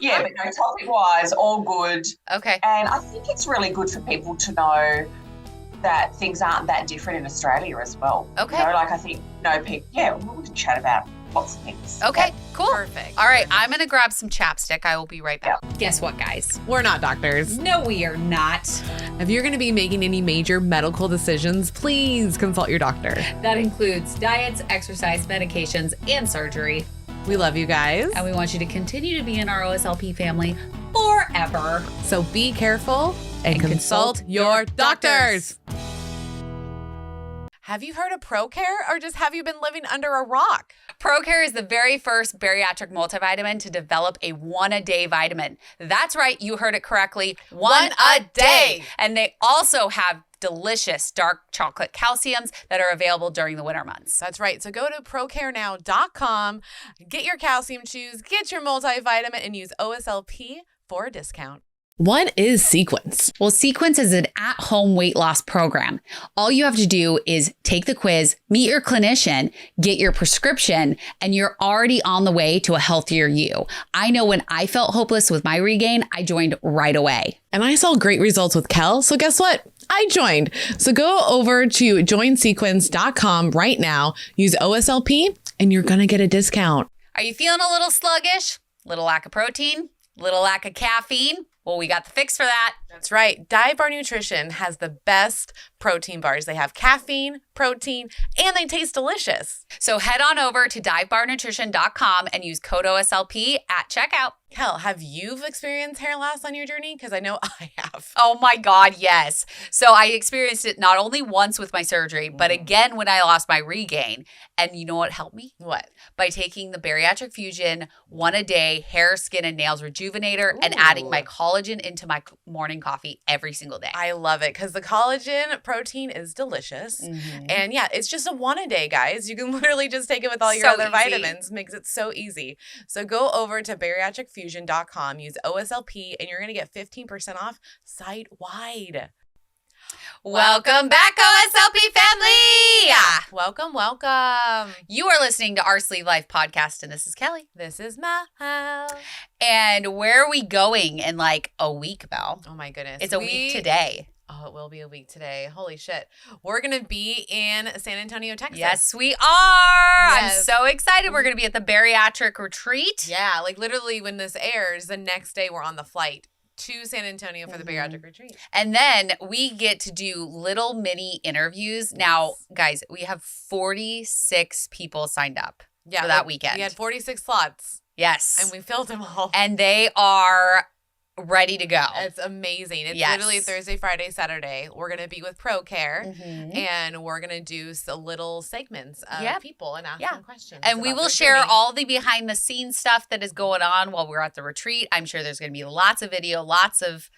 Yeah, but no, topic-wise, all good. Okay. And I think it's really good for people to know that things aren't that different in Australia as well. Okay. You know, like I think, people, we can chat about lots of things. Okay, Yeah. cool. Perfect. All right, I'm going to grab some chapstick. I will be right back. Guess what, guys? We're not doctors. No, we are not. If you're going to be making any major medical decisions, please consult your doctor. That includes diets, exercise, medications, and surgery. We love you guys. And we want you to continue to be in our OSLP family forever. So be careful and consult your doctors. Have you heard of ProCare, or just have you been living under a rock? ProCare is the very first bariatric multivitamin to develop a one-a-day vitamin. That's right, you heard it correctly, one a day. And they also have delicious dark chocolate calciums that are available during the winter months. That's right. So go to procarenow.com, get your calcium chews, get your multivitamin, and use OSLP for a discount. What is Sequence? Well, Sequence is an at-home weight loss program. All you have to do is take the quiz, meet your clinician, get your prescription, and you're already on the way to a healthier you. I know when I felt hopeless with my regain, I joined right away. And I saw great results with Kel, so guess what? I joined. So go over to joinsequence.com right now, use OSLP, and you're going to get a discount. Are you feeling a little sluggish? Little lack of protein? Little lack of caffeine? Well, we got the fix for that. That's right. Dive Bar Nutrition has the best protein bars. They have caffeine, protein, and they taste delicious. So head on over to divebarnutrition.com and use code OSLP at checkout. Kel, have you experienced hair loss on your journey? Because I know I have. Oh my God, yes. So I experienced it not only once with my surgery, but again when I lost my regain. And you know what helped me? What? By taking the Bariatric Fusion one-a-day hair, skin, and nails rejuvenator and adding my collagen into my morning coffee every single day. I love it because the collagen protein is delicious. And yeah, it's just a one-a-day, guys. You can literally just take it with all your other vitamins. Makes it so easy. So go over to bariatricfusion.com, use OSLP, and you're going to get 15% off site-wide. Welcome back, OSLP family! Welcome, welcome. You are listening to Our Sleeve Life podcast, and this is Kelly. This is Mel. And where are we going in like a week, Belle? Oh my goodness. It's a week today. Oh, it will be a week today. Holy shit. We're going to be in San Antonio, Texas. Yes, we are. Yes. I'm so excited. We're going to be at the bariatric retreat. Yeah, like literally when this airs, the next day we're on the flight to San Antonio for the bariatric retreat. And then we get to do little mini interviews. Now, guys, we have 46 people signed up for that weekend. We had 46 slots. Yes. And we filled them all. And they are ready to go. It's amazing. It's literally Thursday, Friday, Saturday. We're going to be with ProCare and we're going to do little segments of people and ask them questions. And we will share all the behind the scenes stuff that is going on while we're at the retreat. I'm sure there's going to be lots of video, lots of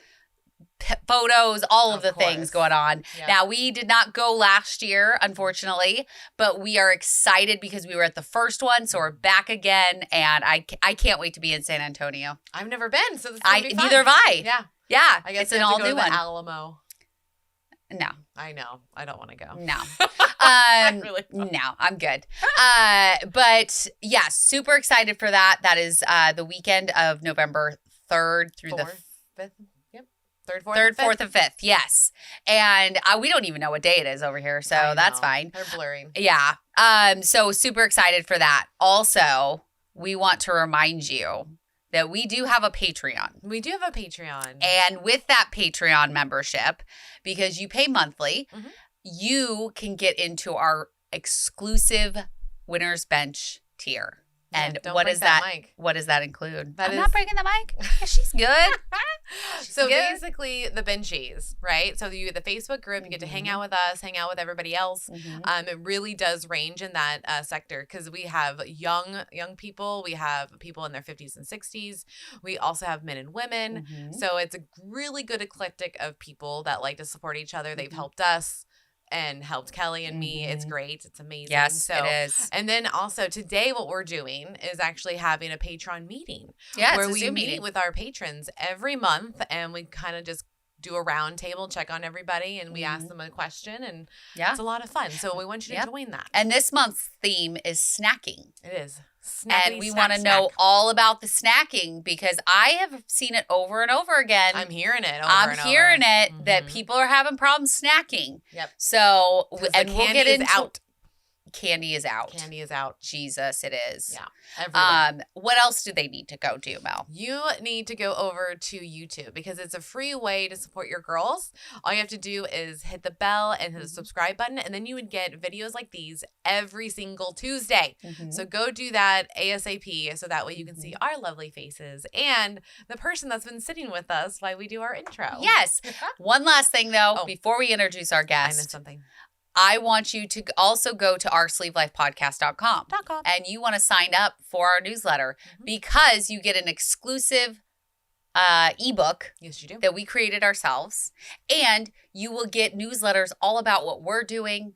photos, all of the things going on. Yep. Now, we did not go last year, unfortunately, but we are excited because we were at the first one, so we're back again, and I can't wait to be in San Antonio. I've never been, so this is going to be fun. Neither have I. Yeah. Yeah. I guess it's an all new one. Alamo. No. I know. I don't want to go. No. Really no, I'm good. But yeah, super excited for that. That is the weekend of November 3rd through the 5th. Third, fourth, and fifth. Yes. And we don't even know what day it is over here, so that's fine. They're blurring. Yeah. So super excited for that. Also, we want to remind you that we do have a Patreon. We do have a Patreon. And with that Patreon membership, because you pay monthly, you can get into our exclusive Winner's Bench tier. And what is that? Mic. What does that include? I'm not breaking the mic. Yeah, she's good. So basically the benchies, right? So you the Facebook group, you get to hang out with us, hang out with everybody else. It really does range in that sector because we have young people. We have people in their 50s and 60s. We also have men and women. So it's a really good eclectic of people that like to support each other. They've helped us and helped Kelly and me. It's great. It's amazing. Yes, it is. And then also today what we're doing is actually having a patron meeting. Yeah, where it's a we Zoom meet meeting with our patrons every month and we kind of just do a round table, check on everybody, and we ask them a question, and it's a lot of fun. So we want you to join that. And this month's theme is snacking. It is. And we want to know all about the snacking because I have seen it over and over again. I'm hearing it I'm hearing it that people are having problems snacking. Yep. So, and we'll get into out. Candy is out. Candy is out. Jesus, it is. Yeah. Everywhere. What else do they need to go do, Mel? You need to go over to YouTube because it's a free way to support your girls. All you have to do is hit the bell and hit the subscribe button, and then you would get videos like these every single Tuesday. So go do that ASAP so that way you can see our lovely faces and the person that's been sitting with us while we do our intro. Yes. One last thing, though, before we introduce our guest. I missed something. I want you to also go to oursleevelifepodcast.com and you want to sign up for our newsletter because you get an exclusive ebook that we created ourselves, and you will get newsletters all about what we're doing,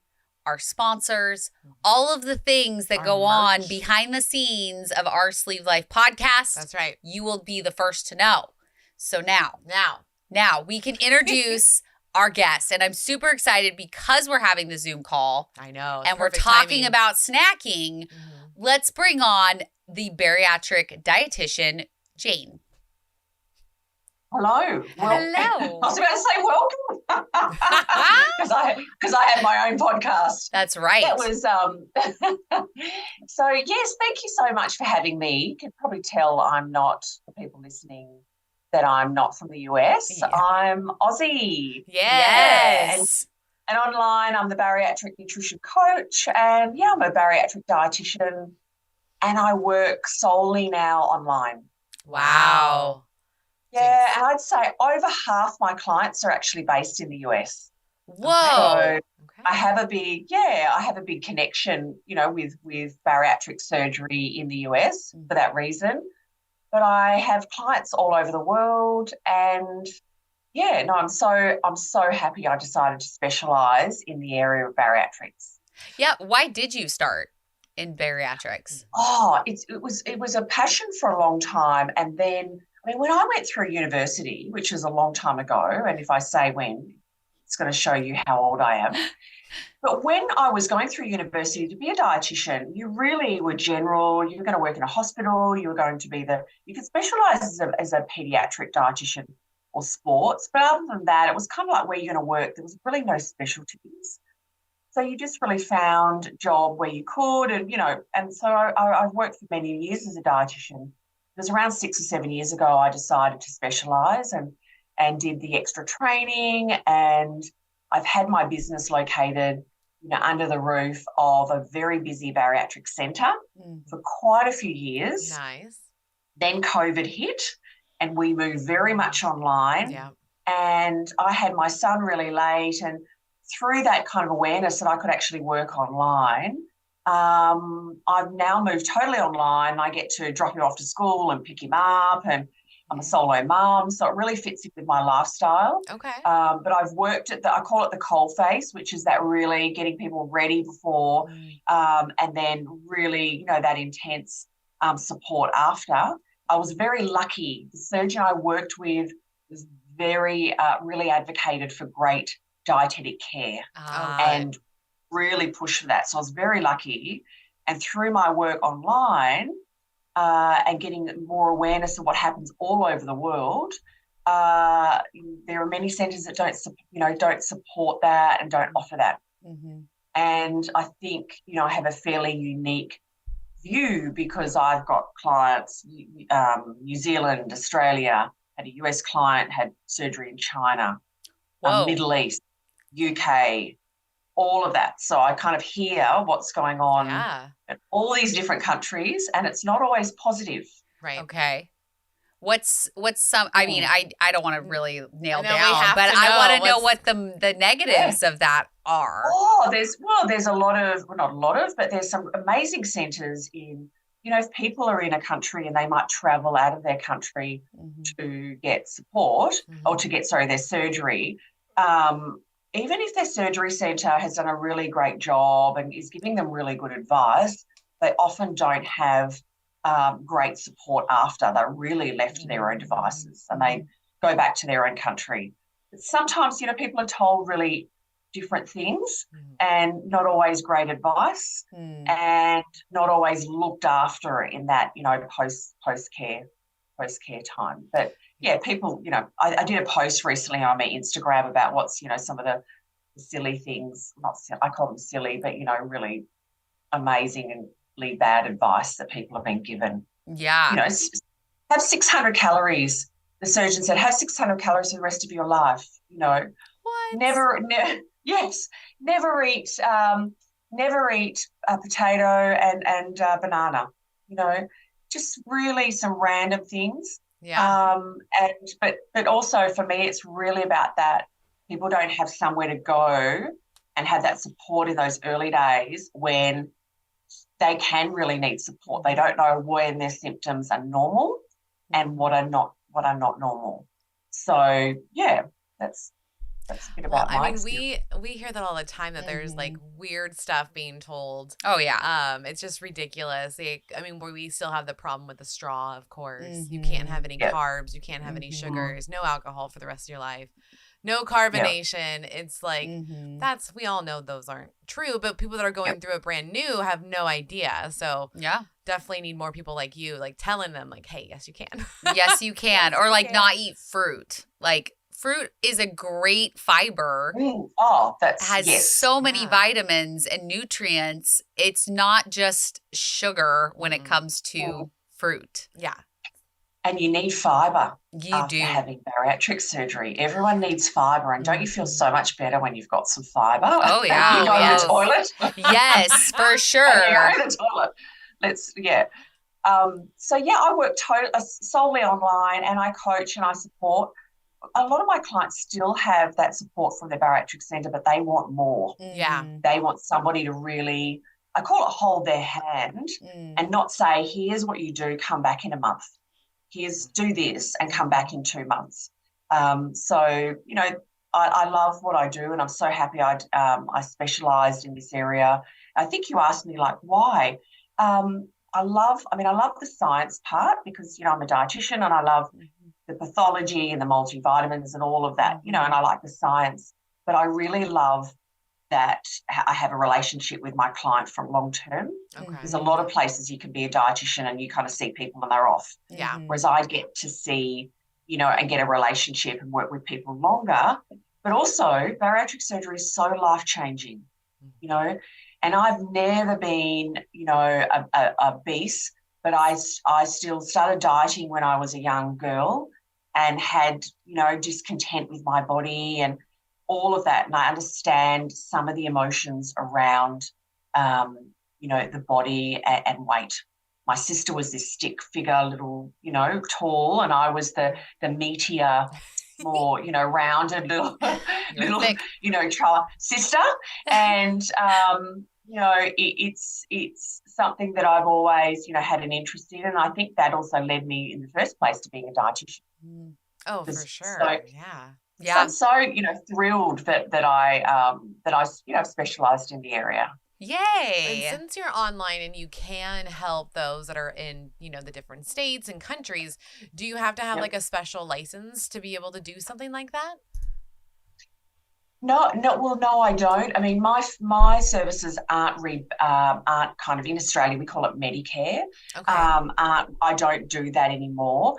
our sponsors, all of the things that go on behind the scenes of Our Sleeve Life podcast. That's right. You will be the first to know. So now we can introduce our guest, and I'm super excited because we're having the Zoom call. I know. And we're talking about snacking. Let's bring on the bariatric dietitian, Jane. Hello. Hello. I was about to say welcome because I have my own podcast. That's right. That was so yes, thank you so much for having me. You can probably tell I'm not, for people listening, that I'm not from the US. Yeah. I'm Aussie. Yes. And online, I'm the bariatric nutrition coach, and I'm a bariatric dietitian, and I work solely now online. Wow. Yeah, and I'd say over half my clients are actually based in the US. Whoa. So I have a big connection, with bariatric surgery in the US for that reason. But I have clients all over the world, and I'm so happy I decided to specialise in the area of bariatrics. Yeah, why did you start in bariatrics? Oh, it was a passion for a long time, and then when I went through university, which is a long time ago, and if I say when, it's going to show you how old I am. But when I was going through university to be a dietitian, you really were general. You were going to work in a hospital. You were going to be you could specialise as a paediatric dietitian or sports. But other than that, it was kind of like where you're going to work. There was really no specialties. So you just really found a job where you could, and so I've worked for many years as a dietitian. It was around 6 or 7 years ago I decided to specialise and did the extra training, and I've had my business located under the roof of a very busy bariatric centre for quite a few years. Nice. Then COVID hit and we moved very much online. Yeah. And I had my son really late, and through that kind of awareness that I could actually work online, I've now moved totally online. I get to drop him off to school and pick him up, and I'm a solo mum, so it really fits in with my lifestyle. Okay. But I've worked at I call it the coal face, which is that really getting people ready before, and then really, that intense support after. I was very lucky. The surgeon I worked with was very, really advocated for great dietetic care and really pushed for that. So I was very lucky. And through my work online, and getting more awareness of what happens all over the world, there are many centres that don't support that and don't offer that. And I think I have a fairly unique view because I've got clients, New Zealand, Australia, had a US client, had surgery in China, Middle East, UK, all of that. So I kind of hear what's going on in all these different countries, and it's not always positive. Right. Okay. What's some, I mean, I don't want to really nail down, but to I want to know what the negatives of that are. Oh, there's a lot of, well, not a lot of, but there's some amazing centres in, if people are in a country and they might travel out of their country to get support or to get, their surgery, even if their surgery centre has done a really great job and is giving them really good advice, they often don't have great support after. They're really left to their own devices and they go back to their own country. sometimes, people are told really different things and not always great advice and not always looked after in that, post-care time. But yeah, people, I did a post recently on my Instagram about what's, some of the silly things, not silly, I call them silly, but, really amazingly bad advice that people have been given. Yeah. Have 600 calories. The surgeon said, have 600 calories for the rest of your life. What? Never eat a potato and banana. Just really some random things. Yeah. But also for me, it's really about that. People don't have somewhere to go and have that support in those early days when they can really need support. They don't know when their symptoms are normal and what are not normal. So yeah, that's a bit about my experience. We hear that all the time that there's like weird stuff being told. Oh yeah. It's just ridiculous. Where we still have the problem with the straw, of course. You can't have any carbs, you can't have any sugars, no alcohol for the rest of your life. No carbonation. It's like we all know those aren't true, but people that are going through it brand new have no idea. So yeah, definitely need more people like you, like telling them like, hey, yes, you can. Yes, you can. Or like not eat fruit. Like fruit is a great fiber. Has so many vitamins and nutrients. It's not just sugar when it comes to fruit. Yeah. And you need fibre after do. having bariatric surgery. Everyone needs fibre. And don't you feel so much better when you've got some fibre? Oh, yeah. You go to the toilet? Yes, for sure. And you go to the toilet. I work solely online and I coach and I support. A lot of my clients still have that support from their bariatric centre, but they want more. Yeah. They want somebody to really, I call it hold their hand and not say, here's what you do, come back in a month. Here's do this and come back in 2 months. I love what I do and I'm so happy I specialised in this area. I think you asked me like why. I love the science part because, I'm a dietitian and I love the pathology and the multivitamins and all of that, and I like the science. But I really love that I have a relationship with my client from long term. Okay. There's a lot of places you can be a dietitian and you kind of see people and they're off. Yeah. Whereas I get to see, and get a relationship and work with people longer. But also bariatric surgery is so life-changing, and I've never been, a beast, but I still started dieting when I was a young girl and had, discontent with my body and all of that. And I understand some of the emotions around, the body and weight. My sister was this stick figure, little, tall, and I was the meatier, more, rounded little sister. And, it's something that I've always, had an interest in. And I think that also led me in the first place to being a dietitian. Oh, for sure. So, yeah. So I'm so, thrilled that I specialised in the area. Yay. And since you're online and you can help those that are in, the different states and countries, do you have to have like a special license to be able to do something like that? No, I don't. I mean, my services aren't kind of in Australia. We call it Medicare. Okay. I don't do that anymore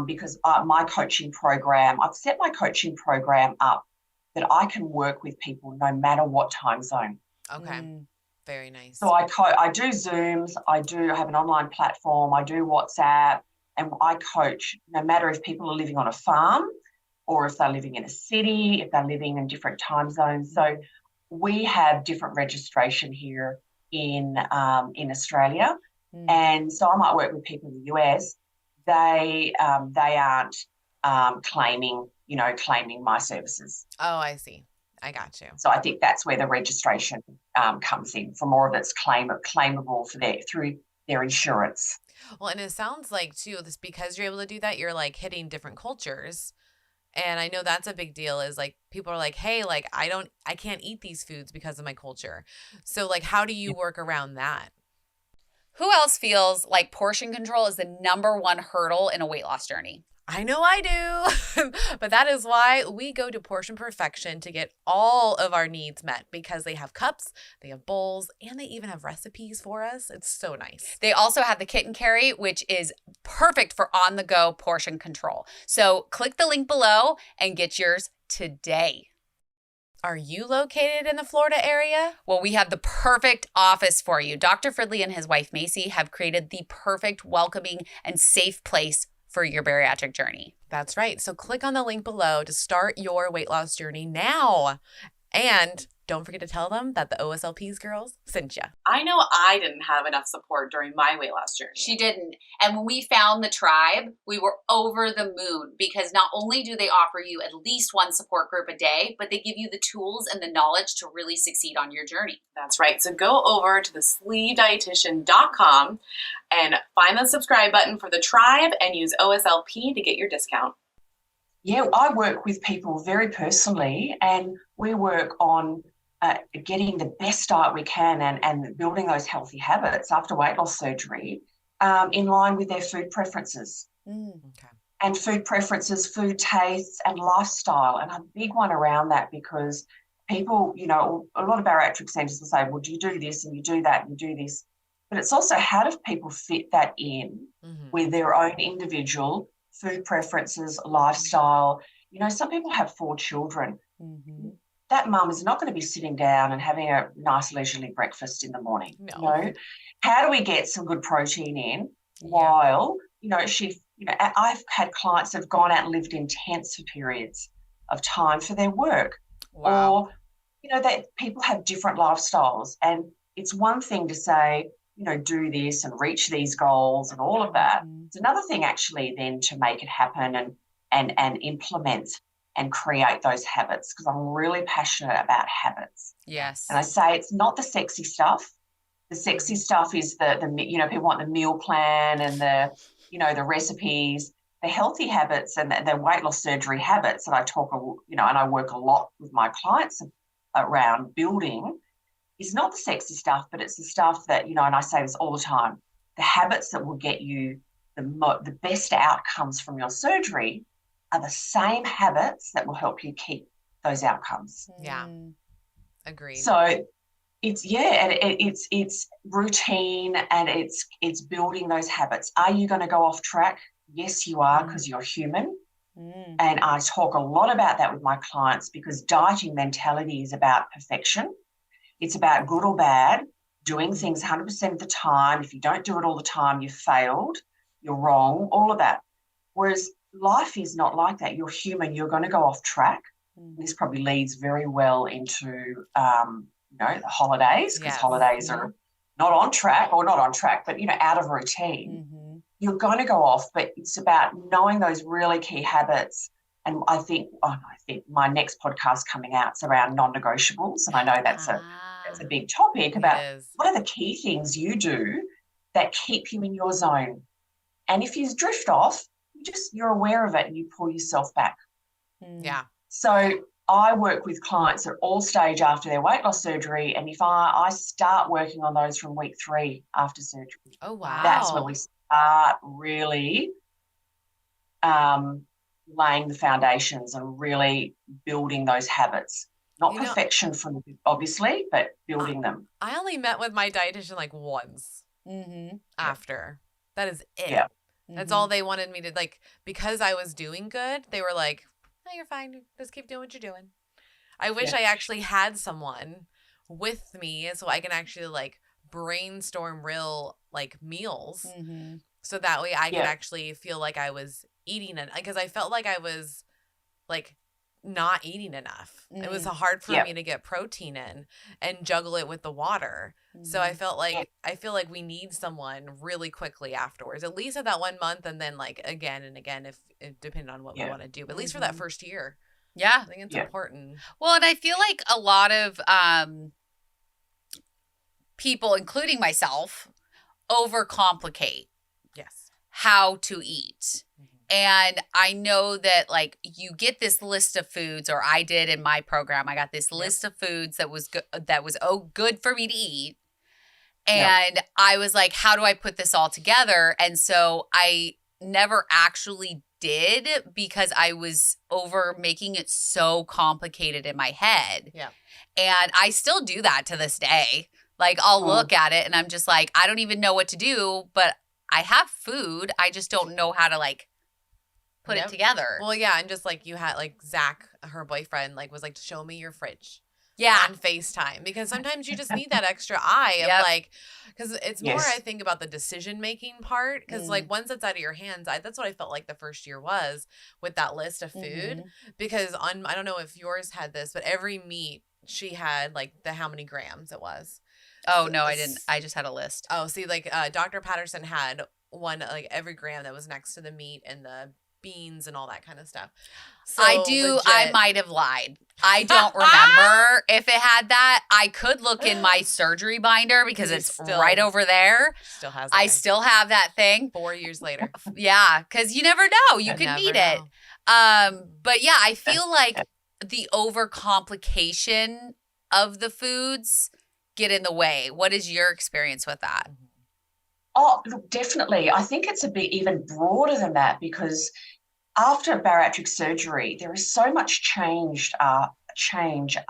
because my coaching program, I've set my coaching program up that I can work with people no matter what time zone. Okay. Very nice. So I do Zooms. I have an online platform. I do WhatsApp, and I coach no matter if people are living on a farm or if they're living in a city, if they're living in different time zones. So we have different registration here in Australia. And so I might work with people in the US. They aren't claiming my services. Oh, I see. I got you. So I think that's where the registration comes in for more of it's claimable through their insurance. Well, and it sounds like too, this because you're able to do that, you're like hitting different cultures. And I know that's a big deal is like people are like, hey, like I can't eat these foods because of my culture. So like, how do you work around that? Who else feels like portion control is the number one hurdle in a weight loss journey? I know I do. But that is why we go to Portion Perfection to get all of our needs met, because they have cups, they have bowls, and they even have recipes for us. It's so nice. They also have the kit and carry, which is perfect for on-the-go portion control. So click the link below and get yours today. Are you located in the Florida area? Well, we have the perfect office for you. Dr. Fridley and his wife, Macy, have created the perfect, welcoming, and safe place for your bariatric journey. That's right. So click on the link below to start your weight loss journey now. And don't forget to tell them that the OSLP's girls sent you. I know I didn't have enough support during my weight loss journey. She didn't. And when we found the tribe, we were over the moon, because not only do they offer you at least one support group a day, but they give you the tools and the knowledge to really succeed on your journey. That's right. So go over to thesleevedietitian.com and find the subscribe button for the tribe and use OSLP to get your discount. Yeah, I work with people very personally, and we work on getting the best diet we can and building those healthy habits after weight loss surgery in line with their food preferences. Okay. And food preferences, food tastes, and lifestyle. And a big one around that, because people, a lot of bariatric centres will say, well, do you do this and you do that and you do this? But it's also, how do people fit that in with their own individual food preferences, lifestyle? Some people have 4 children. That mum is not going to be sitting down and having a nice leisurely breakfast in the morning. No. How do we get some good protein in while, I've had clients that have gone out and lived in tents for periods of time for their work. Wow. Or, that people have different lifestyles. And it's one thing to say, do this and reach these goals and all of that. It's another thing actually then to make it happen and implement and create those habits, because I'm really passionate about habits. Yes. And I say it's not the sexy stuff. The sexy stuff is the people want the meal plan and the recipes. The healthy habits and the weight loss surgery habits that I talk, and I work a lot with my clients around building, is not the sexy stuff, but it's the stuff that, and I say this all the time, the habits that will get you the best outcomes from your surgery are the same habits that will help you keep those outcomes. Yeah. Agreed. So it's routine, and it's building those habits. Are you going to go off track? Yes, you are, because you're human. And I talk a lot about that with my clients, because dieting mentality is about perfection. It's about good or bad, doing things 100% of the time. If you don't do it all the time, you've failed, you're wrong, all of that. Whereas life is not like that. You're human. You're going to go off track. This probably leads very well into, the holidays, because holidays are not on track, but, out of routine. You're going to go off, but it's about knowing those really key habits. And I think my next podcast coming out is around non-negotiables. And I know that's a big topic about what are the key things you do that keep you in your zone. And if you drift off, you're aware of it and you pull yourself back. Yeah. So I work with clients at all stage after their weight loss surgery. And if I start working on those from week 3 after surgery. Oh, wow. That's when we start really laying the foundations and really building those habits. Not perfection from obviously, but building them. I only met with my dietitian like once after. That is it. Yeah. That's all they wanted me to, because I was doing good, they were like, no, you're fine. Just keep doing what you're doing. I wish I actually had someone with me so I can actually brainstorm real meals. So that way I could actually feel like I was eating it, because I felt like I was not eating enough. It was hard for me to get protein in and juggle it with the water. So I felt feel like we need someone really quickly afterwards, at least at that 1 month, and then again and again if depending on what we want to do. But at least for that first year. Yeah. I think it's important. Well, and I feel like a lot of people, including myself, overcomplicate how to eat. And I know that you get this list of foods, or I did in my program. I got this list of foods that was good for me to eat. And I was like, how do I put this all together? And so I never actually did because I was over making it so complicated in my head. Yeah. And I still do that to this day. Like, I'll look at it and I'm just like, I don't even know what to do, but I have food. I just don't know how to, like, put it together. Well, yeah, and just like you had, like, Zach, her boyfriend, like, was like, show me your fridge. Yeah. On FaceTime, because sometimes you just need that extra eye of like, because it's more, I think, about the decision making part. Because like once it's out of your hands, that's what I felt like the first year was with that list of food. Because I don't know if yours had this, but every meat she had like how many grams it was. Oh no, I didn't. I just had a list. Oh, see, like Dr. Patterson had one like every gram that was next to the meat and the beans and all that kind of stuff. So I might have lied. I don't remember if it had that. I could look in my surgery binder because it's right over there. Still has. I still have that thing 4 years later. Yeah, because you never know. You could need it. But yeah, I feel like the overcomplication of the foods get in the way. What is your experience with that? Oh, look, definitely. I think it's a bit even broader than that because after bariatric surgery, there is so much change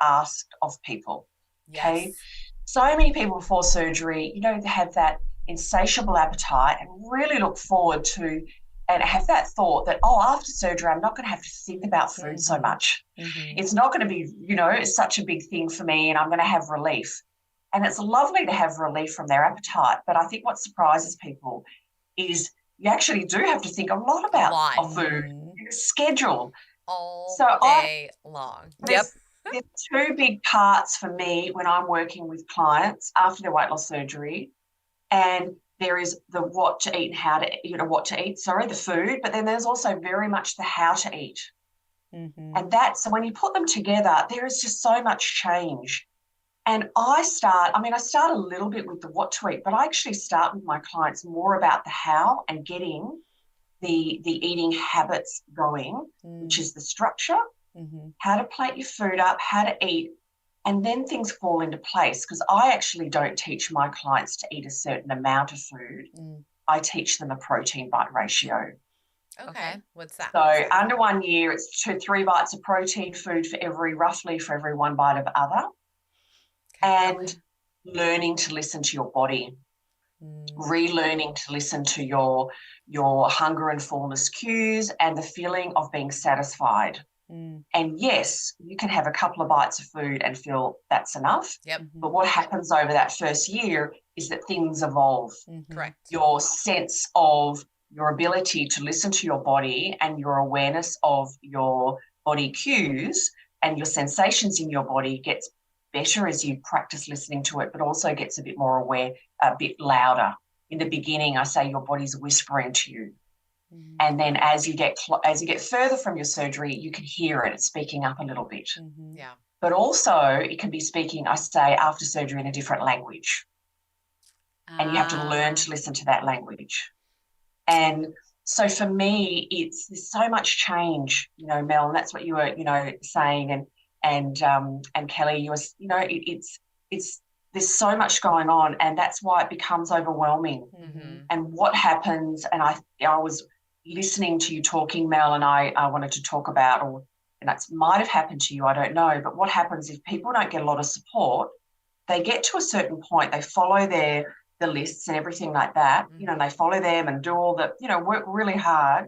asked of people. Okay. Yes. So many people before surgery, you know, they have that insatiable appetite and really look forward to and have that thought that, oh, after surgery, I'm not going to have to think about food so much. It's not going to be, you know, it's such a big thing for me and I'm going to have relief. And it's lovely to have relief from their appetite. But I think what surprises people is you actually do have to think a lot about food, schedule. All day long. There's two big parts for me when I'm working with clients after their weight loss surgery. And there is the what to eat and how to, the food. But then there's also very much the how to eat. And so when you put them together, there is just so much change. And I start a little bit with the what to eat, but I actually start with my clients more about the how and getting the eating habits going, which is the structure, how to plate your food up, how to eat, and then things fall into place because I actually don't teach my clients to eat a certain amount of food. I teach them a protein bite ratio. Okay. What's that? So under 1 year, it's 2 to 3 bites of protein food for every 1 bite of other. And learning to listen to your body, relearning to listen to your hunger and fullness cues and the feeling of being satisfied. And yes, you can have a couple of bites of food and feel that's enough. But what happens over that first year is that things evolve. Correct. Your sense of your ability to listen to your body and your awareness of your body cues and your sensations in your body gets better as you practice listening to it, but also gets a bit more aware, a bit louder. In the beginning, I say your body's whispering to you. And then as you get further from your surgery, you can hear it. It's speaking up a little bit. Yeah. But also it can be speaking, I say, after surgery in a different language. And you have to learn to listen to that language. And so for me, there's so much change, you know, Mel, and that's what you were, you know, saying. And Kellie, you was, you know, it's there's so much going on, and that's why it becomes overwhelming. And what happens, and I was listening to you talking, Mel, and I wanted to talk about, and that might have happened to you, I don't know, but what happens if people don't get a lot of support, they get to a certain point, they follow the lists and everything like that, you know, and they follow them and do all the, you know, work really hard,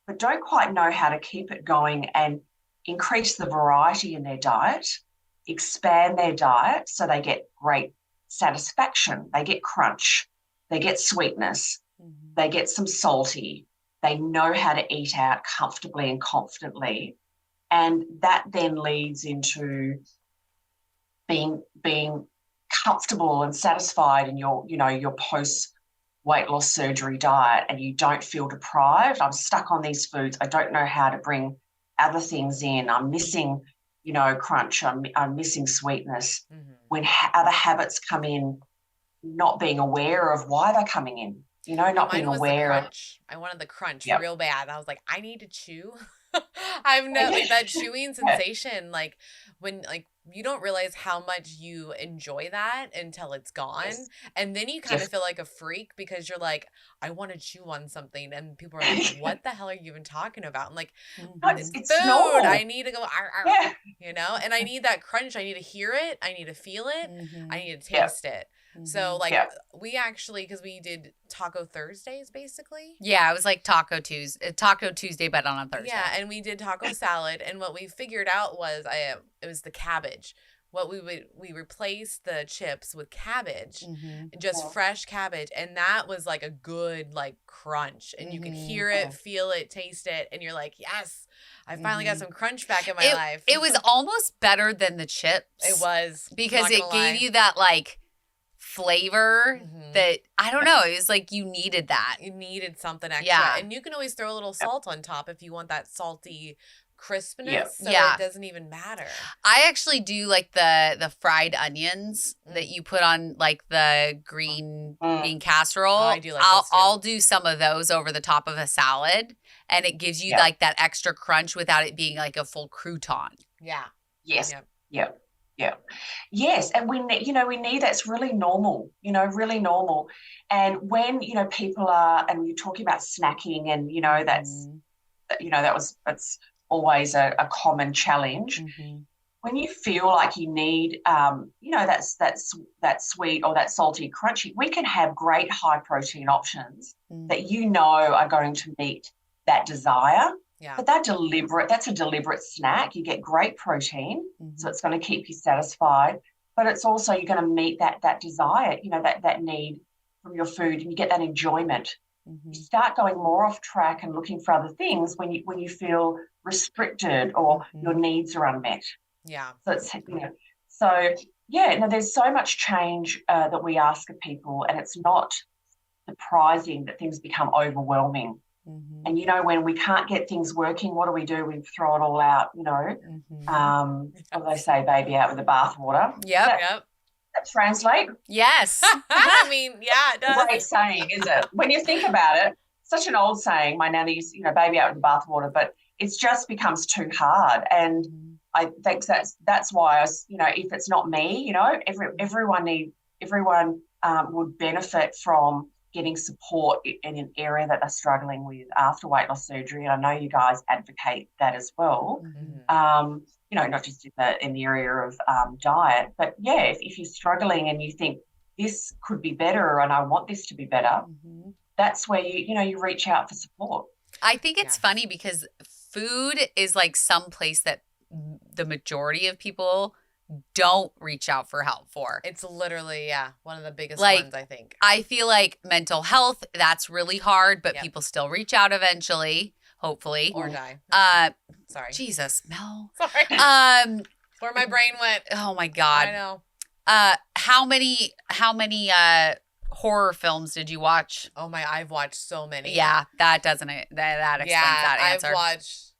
but don't quite know how to keep it going and increase the variety in their diet, expand their diet so they get great satisfaction, they get crunch, they get sweetness, they get some salty, they know how to eat out comfortably and confidently. And that then leads into being comfortable and satisfied in your, you know, your post weight loss surgery diet, and you don't feel deprived. I'm stuck on these foods. I don't know how to bring other things in. I'm missing, you know, crunch. I'm missing sweetness. When other habits come in, not being aware of why they're coming in, you know, not being aware of. I wanted the crunch real bad. I was like, I need to chew. I've no like that chewing sensation, like when you don't realize how much you enjoy that until it's gone. Yes. And then you kind of feel like a freak because you're like, I want to chew on something. And people are like, what the hell are you even talking about? I'm like, it's food. Normal. I need to go, you know, and I need that crunch. I need to hear it. I need to feel it. I need to taste it. So like we actually, because we did Taco Thursdays basically. Yeah, it was like Taco Tuesday, but on a Thursday. Yeah, and we did taco salad, and what we figured out was it was the cabbage. What we replaced the chips with cabbage, just fresh cabbage, and that was like a good like crunch, and you could hear it, feel it, taste it, and you're like, yes, I finally got some crunch back in my life. It was almost better than the chips. It was, because it gave you that like flavor that, I don't know, it was like you needed that. You needed something extra. And you can always throw a little salt on top if you want that salty crispness. So it doesn't even matter. I actually do like the fried onions that you put on like the green bean casserole. Oh, I do like those too. I'll do some of those over the top of a salad, and it gives you like that extra crunch without it being like a full crouton. Yeah. Yes. Yes, and we need that's really normal, really normal. And when, people are, and you're talking about snacking, and, that's always a common challenge. When you feel like you need, that sweet or that salty crunchy, we can have great high protein options that are going to meet that desire. Yeah. But that's a deliberate snack. You get great protein, so it's going to keep you satisfied. But it's also, you're going to meet that desire, that need from your food, and you get that enjoyment. You start going more off track and looking for other things when you feel restricted or your needs are unmet. Yeah. So it's there's so much change that we ask of people, and it's not surprising that things become overwhelming. And when we can't get things working, what do? We throw it all out. What do they say? Baby out with the bathwater. Yep. That translate? Yes. I mean, yeah, it does. Great saying, is it? When you think about it, such an old saying. My nanny's, baby out with the bathwater, but it just becomes too hard. And I think that's why if it's not me, everyone would benefit from getting support in an area that they're struggling with after weight loss surgery. And I know you guys advocate that as well. Not just in the area of diet, but if you're struggling and you think this could be better and I want this to be better, that's where you reach out for support. I think it's funny because food is like some place that the majority of people don't reach out for help for. It's literally, one of the biggest ones, I think. I feel like mental health, that's really hard, but people still reach out eventually, hopefully. Or die. Sorry. Jesus, Mel. Sorry. Where my brain went. Oh my God. I know. How many horror films did you watch? Oh I've watched so many. Yeah, that explains that answer. I've watched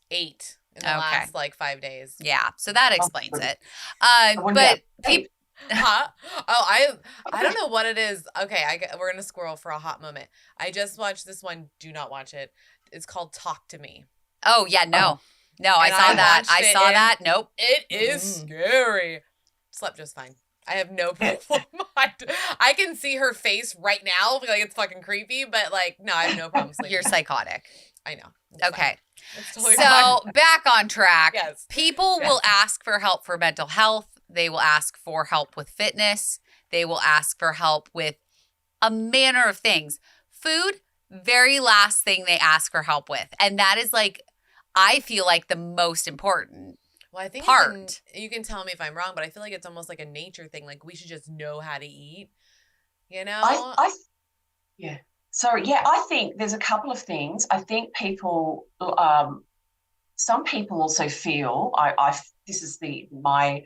8 in the last 5 days. Yeah, so that explains it. But people, huh? Oh, I don't know what it is. Okay, we're gonna squirrel for a hot moment. I just watched this one. Do not watch it. It's called Talk to Me. Oh yeah, no, I saw that. I saw that. Nope. It is scary. Slept just fine. I have no problem. I can see her face right now. Like it's fucking creepy, but no, I have no problem sleeping. You're psychotic. I know. Okay. Totally so fine. Back on track. Yes. People will ask for help for mental health. They will ask for help with fitness. They will ask for help with a manner of things. Food, very last thing they ask for help with. And that is I feel like the most important Well, I think part. You can tell me if I'm wrong, but I feel like it's almost like a nature thing. Like we should just know how to eat, So, I think there's a couple of things. I think people, some people also feel, this is my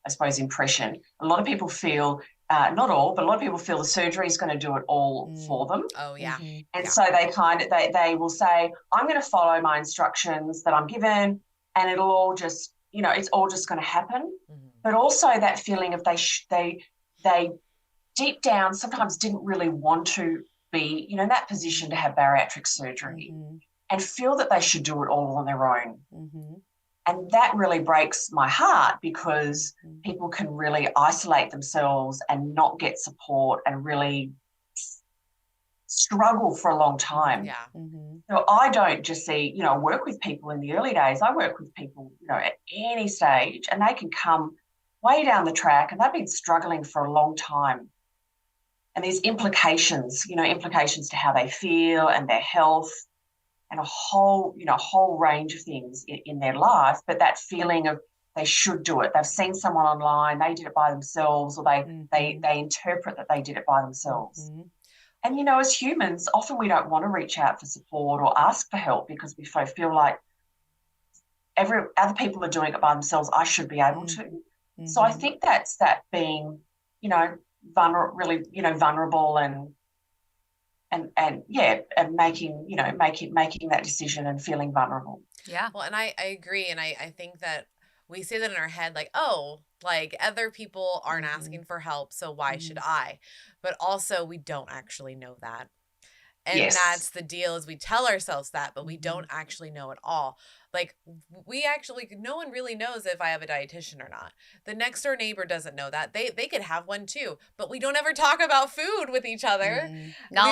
I suppose, impression. A lot of people feel, not all, but a lot of people feel the surgery is going to do it all for them. Oh, yeah. And so they will say, I'm going to follow my instructions that I'm given, and it'll all just, it's all just going to happen. But also that feeling of they deep down sometimes didn't really want to be, in that position to have bariatric surgery and feel that they should do it all on their own. And that really breaks my heart because people can really isolate themselves and not get support and really struggle for a long time. Yeah. So I don't just see, work with people in the early days. I work with people, at any stage, and they can come way down the track and they've been struggling for a long time. And there's implications to how they feel and their health and a whole range of things in their life. But that feeling of they should do it. They've seen someone online, they did it by themselves, or they interpret that they did it by themselves. And, as humans, often we don't want to reach out for support or ask for help because we feel like other people are doing it by themselves. I should be able to. So I think that's that being, vulnerable and making that decision and feeling vulnerable. Yeah. Well, and I agree. And I think that we say that in our head, like, oh, like other people aren't asking for help, so why should I? But also we don't actually know that. And that's the deal, is we tell ourselves that, but we don't actually know at all. Like, no one really knows if I have a dietitian or not. The next door neighbor doesn't know that. They could have one too, but we don't ever talk about food with each other. Not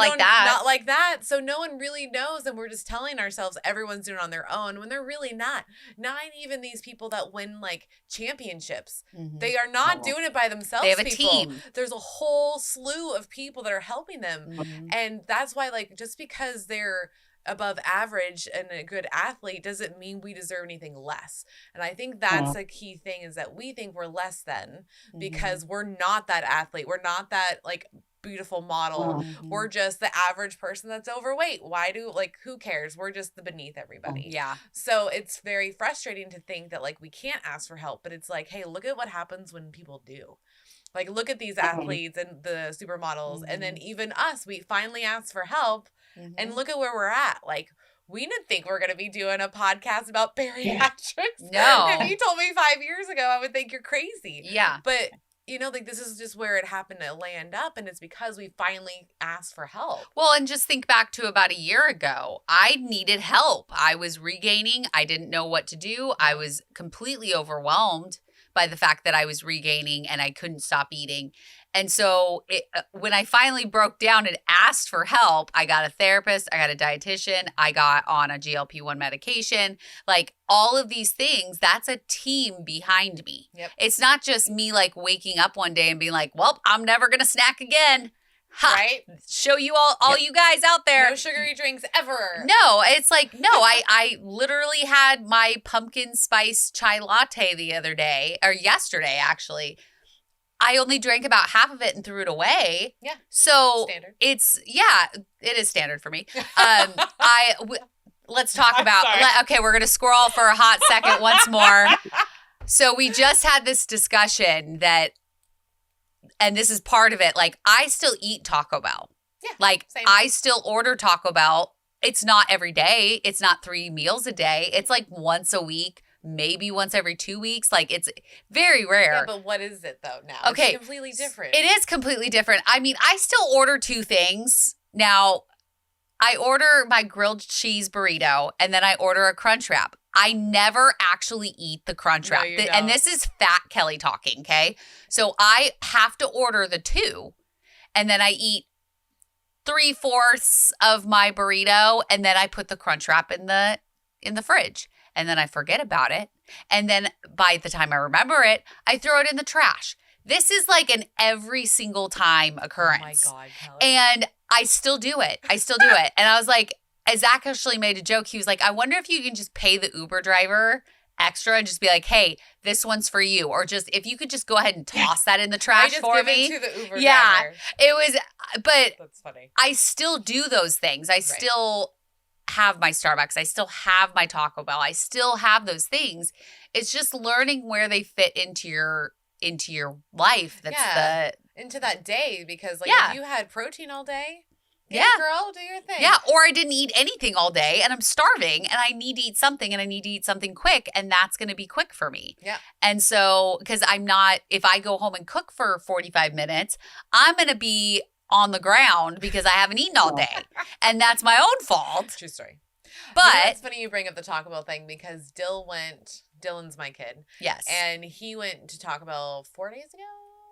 like that. So no one really knows, and we're just telling ourselves everyone's doing it on their own when they're really not. Not even these people that win like championships. They are not doing it by themselves. They have a team. There's a whole slew of people that are helping them. And that's why, like, just because they're above average and a good athlete doesn't mean we deserve anything less. And I think that's a key thing, is that we think we're less than because we're not that athlete. We're not that like beautiful model. We're just the average person that's overweight. Who cares? We're just the beneath everybody. Yeah. So it's very frustrating to think that like we can't ask for help, but it's like, hey, look at what happens when people do. Like, look at these athletes and the supermodels, and then even us, we finally asked for help, and look at where we're at. Like, we didn't think we're going to be doing a podcast about bariatrics. No. If you told me 5 years ago, I would think you're crazy. Yeah. But, like, this is just where it happened to land up, and it's because we finally asked for help. Well, and just think back to about a year ago. I needed help. I was regaining. I didn't know what to do. I was completely overwhelmed by the fact that I was regaining and I couldn't stop eating. And so when I finally broke down and asked for help, I got a therapist, I got a dietitian, I got on a GLP-1 medication, like all of these things, that's a team behind me. Yep. It's not just me like waking up one day and being like, well, I'm never going to snack again. Ha, right? Show you all you guys out there. No sugary drinks ever. No, it's like, no, I literally had my pumpkin spice chai latte the other day, or yesterday, actually. I only drank about half of it and threw it away. Yeah. So standard. It is standard for me. Let's talk about, okay, we're going to scroll for a hot second once more. So we just had this discussion and this is part of it. Like, I still eat Taco Bell. Yeah. Like, same. I still order Taco Bell. It's not every day. It's not 3 meals a day. It's like once a week, maybe once every 2 weeks. Like, it's very rare. Yeah, but what is it though now? Okay. It's completely different. It is completely different. I mean, I still order 2 things. Now, I order my grilled cheese burrito and then I order a Crunch Wrap. I never actually eat the Crunch Wrap. No, And this is fat Kelly talking, okay? So I have to order the 2 and then I eat 3/4 of my burrito and then I put the Crunch Wrap in the fridge and then I forget about it. And then by the time I remember it, I throw it in the trash. This is like an every single time occurrence. Oh my God, Kelly. And I still do it. And I was like, Zach actually made a joke. He was like, I wonder if you can just pay the Uber driver extra and just be like, hey, this one's for you. Or just, if you could just go ahead and toss that in the trash for me. It to the Uber driver. It was, but that's funny. I still do those things. I still have my Starbucks. I still have my Taco Bell. I still have those things. It's just learning where they fit into your life. That's into that day, because like if you had protein all day, girl, do your thing. Yeah, or I didn't eat anything all day and I'm starving and I need to eat something and I need to eat something quick, and that's going to be quick for me. Yeah. And so, because if I go home and cook for 45 minutes, I'm going to be on the ground because I haven't eaten all day. And that's my own fault. True story. It's funny you bring up the Taco Bell thing because Dylan's my kid. Yes. And he went to Taco Bell 4 days ago.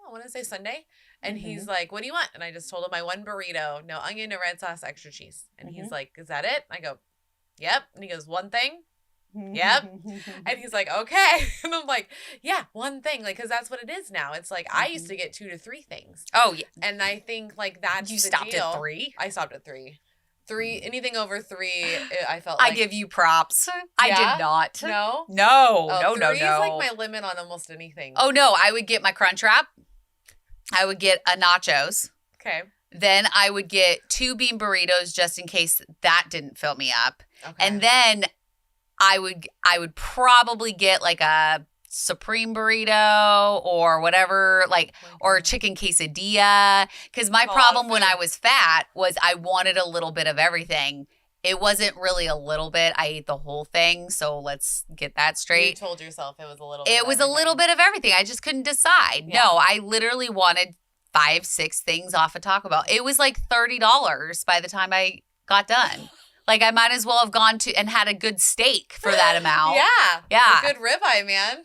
I want to say Sunday. And he's like, what do you want? And I just told him I one burrito, no onion, no red sauce, extra cheese. And he's like, is that it? I go, yep. And he goes, one thing? Yep. And he's like, okay. And I'm like, yeah, one thing. Like, because that's what it is now. It's like, I used to get 2 to 3 things. Oh, yeah. And I think like that's you the stopped deal. at 3? I stopped at 3. 3, anything over 3, I felt like. I give you props. I did not. No? No. 3 is like my limit on almost anything. Oh, no. I would get my Crunchwrap. I would get a nachos. Okay. Then I would get 2 bean burritos just in case that didn't fill me up. Okay. And then I would probably get like a Supreme burrito or whatever, like, or a chicken quesadilla. Because my problem when I was fat was I wanted a little bit of everything. It wasn't really a little bit. I ate the whole thing. So let's get that straight. You told yourself it was a little bit It was a little bit of everything. I just couldn't decide. Yeah. No, I literally wanted 5-6 things off of Taco Bell. It was like $30 by the time I got done. Like, I might as well have gone to and had a good steak for that amount. Yeah. A good ribeye, man.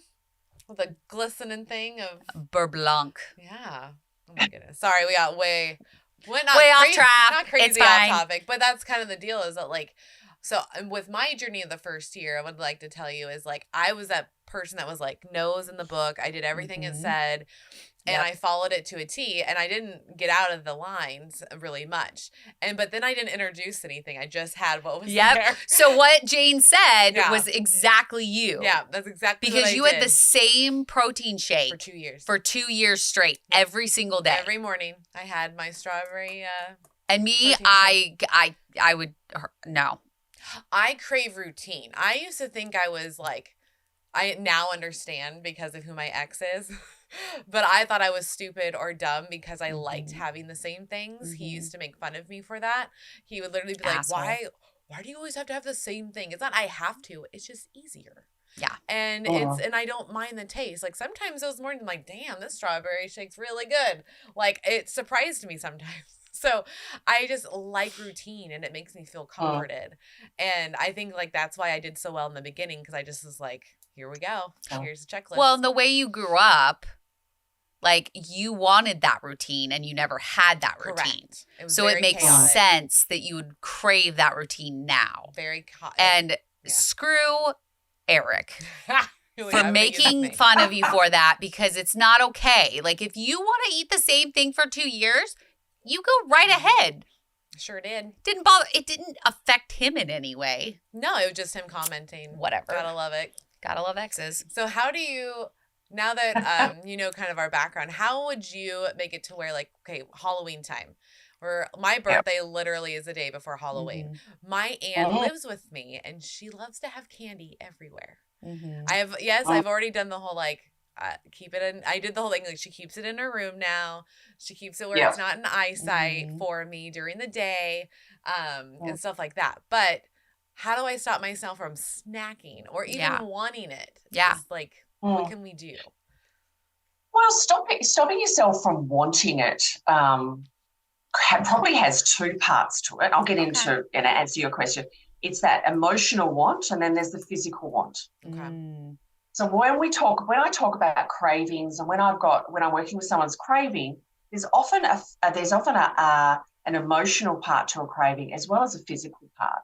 With a glistening thing of Beurre Blanc. Yeah. Oh my goodness. Sorry, we got way off track. Not crazy it's fine. off topic, but that's kind of the deal. Is that like, so with my journey of the first year, I would like to tell you is like I was that person that was like nose in the book. I did everything it said. And I followed it to a T, and I didn't get out of the lines really much. But then I didn't introduce anything. I just had what was there. So what Jane said was exactly you. Yeah, that's exactly because what I you did. had the same protein shake for 2 years. For 2 years straight, every single day. Every morning, I had my strawberry. And me, I would no. I crave routine. I used to think I was like, I now understand because of who my ex is. But I thought I was stupid or dumb because I liked having the same things. He used to make fun of me for that. He would literally be like, why do you always have to have the same thing? It's not I have to. It's just easier. Yeah. And and I don't mind the taste. Like sometimes those mornings I'm like, damn, this strawberry shake's really good. Like it surprised me sometimes. So I just like routine and it makes me feel comforted. And I think like that's why I did so well in the beginning because I just was like, here we go. Here's the checklist. Well, the way you grew up, like you wanted that routine and you never had that routine. So it makes sense that you would crave that routine now. Very and screw Eric for making fun of you for that because it's not okay. Like if you want to eat the same thing for 2 years, you go right ahead. Sure did. Didn't bother. It didn't affect him in any way. No, it was just him commenting. Whatever. Gotta love it. Gotta love exes. So how do you... Now that you know kind of our background, how would you make it to where like, okay, Halloween time, or my birthday literally is the day before Halloween. My aunt lives with me and she loves to have candy everywhere. I've already done the whole like, keep it in, I did the whole thing, like she keeps it in her room now. She keeps it where it's not in eyesight for me during the day and stuff like that. But how do I stop myself from snacking or even wanting it? Just like, what can we do? Well, stopping yourself from wanting it probably has 2 parts to it. I'll get into and answer your question. It's that emotional want, and then there's the physical want. So when I talk about cravings, and when I'm working with someone's craving, there's often an emotional part to a craving as well as a physical part.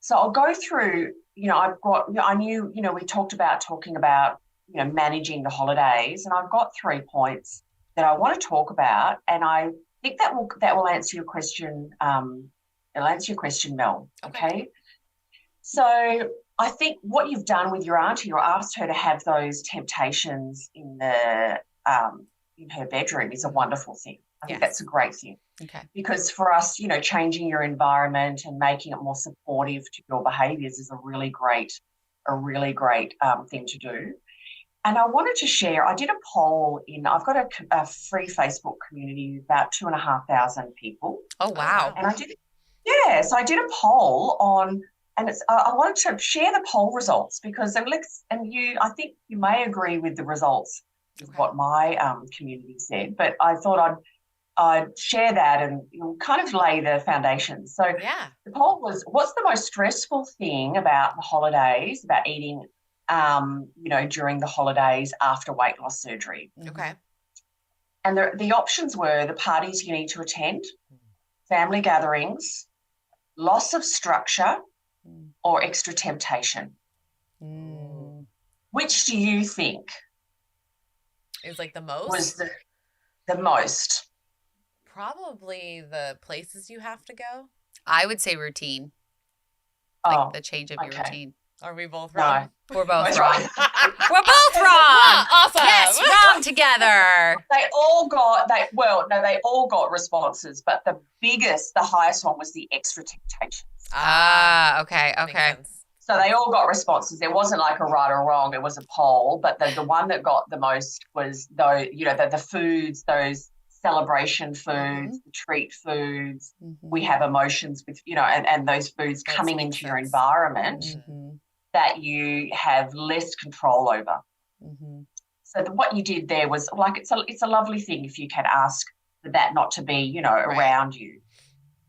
So I'll go through, we talking about, managing the holidays, and I've got 3 points that I want to talk about, and I think that will answer your question. It'll answer your question, Mel. Okay. So I think what you've done with your auntie, you asked her to have those temptations in her bedroom is a wonderful thing. I think that's a great thing. Okay. Because for us, changing your environment and making it more supportive to your behaviours is a really great thing to do. And I wanted to share, I did a poll I've got a free Facebook community with about 2,500 people. Oh, wow. And I did a poll on, and I wanted to share the poll results because, I think you may agree with the results of what my community said, but I thought I'd share that and kind of lay the foundation. So the poll was, what's the most stressful thing about the holidays, about eating, during the holidays after weight loss surgery? Okay. And the options were the parties you need to attend, family gatherings, loss of structure, or extra temptation. Which do you think is like the most? Was the most? Probably the places you have to go. I would say routine. Like the change of your routine. Are we both wrong? No. We're both wrong. We're both wrong. Awesome. Yes, wrong together. They all got responses, but the highest one was the extra temptations. Okay. So they all got responses. There wasn't like a right or wrong. It was a poll, but the one that got the most was the foods, those celebration foods, the treat foods. We have emotions with, and those foods coming into your environment that you have less control over. So what you did there was like, it's a lovely thing if you can ask for that not to be, around you.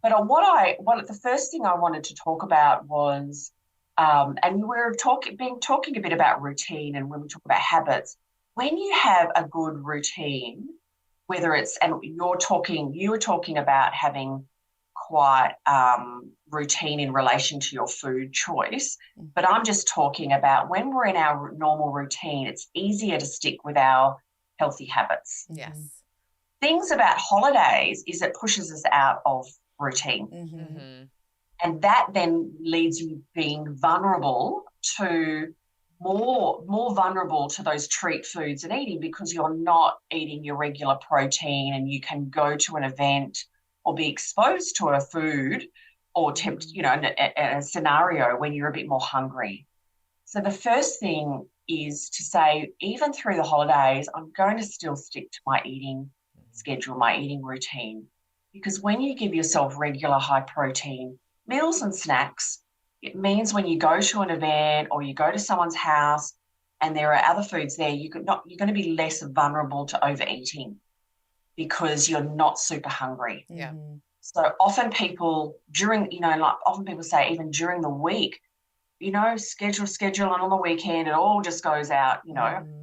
But the first thing I wanted to talk about was, and we're talking a bit about routine, and when we talk about habits, when you have a good routine, whether it's, and you were talking about having quite routine in relation to your food choice, but I'm just talking about when we're in our normal routine, it's easier to stick with our healthy habits. Yes. Things about holidays is it pushes us out of routine. And that then leads you being vulnerable to more vulnerable to those treat foods and eating, because you're not eating your regular protein, and you can go to an event or be exposed to a food or in a scenario when you're a bit more hungry. So the first thing is to say, even through the holidays, I'm going to still stick to my eating schedule, my eating routine, because when you give yourself regular high protein meals and snacks, it means when you go to an event or you go to someone's house and there are other foods there, you're going to be less vulnerable to overeating because you're not super hungry. Yeah. So often people say even during the week, schedule, and on the weekend it all just goes out.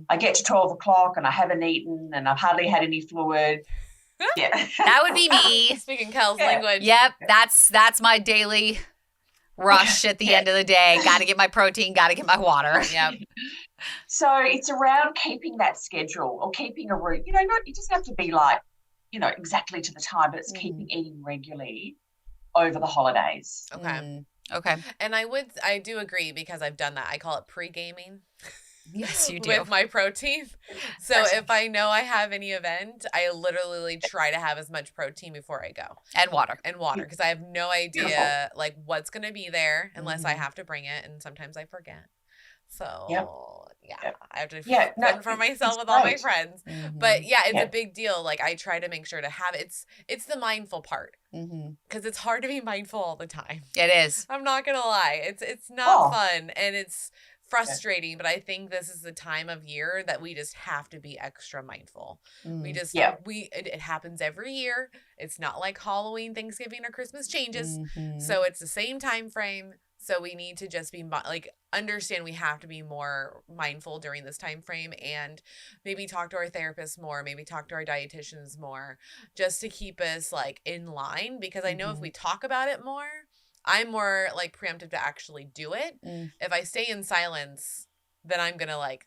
I get to 12 o'clock and I haven't eaten and I've hardly had any fluid. Yeah, that would be me. Speaking Kel's language. Yep, that's my daily rush at the end of the day. Got to get my protein, got to get my water. Yep. So it's around keeping that schedule or keeping a route. It doesn't have to be like, exactly to the time, but it's keeping eating regularly over the holidays. Okay. Okay. And I do agree, because I've done that. I call it pre-gaming. Yes, you do. With my protein. So if I know I have any event, I literally try to have as much protein before I go. And water. Because I have no idea like what's going to be there unless I have to bring it. And sometimes I forget. So I have to fend for myself with all my friends. But it's a big deal. Like I try to make sure to have it's the mindful part, because it's hard to be mindful all the time. It is. I'm not going to lie. It's not fun, and it's frustrating, but I think this is the time of year that we just have to be extra mindful. We just it happens every year. It's not like Halloween, Thanksgiving, or Christmas changes. So it's the same time frame. So we need to just be understand we have to be more mindful during this time frame, and maybe talk to our therapists more, maybe talk to our dietitians more, just to keep us in line, because I know if we talk about it more, I'm more preemptive to actually do it. If I stay in silence, then I'm going to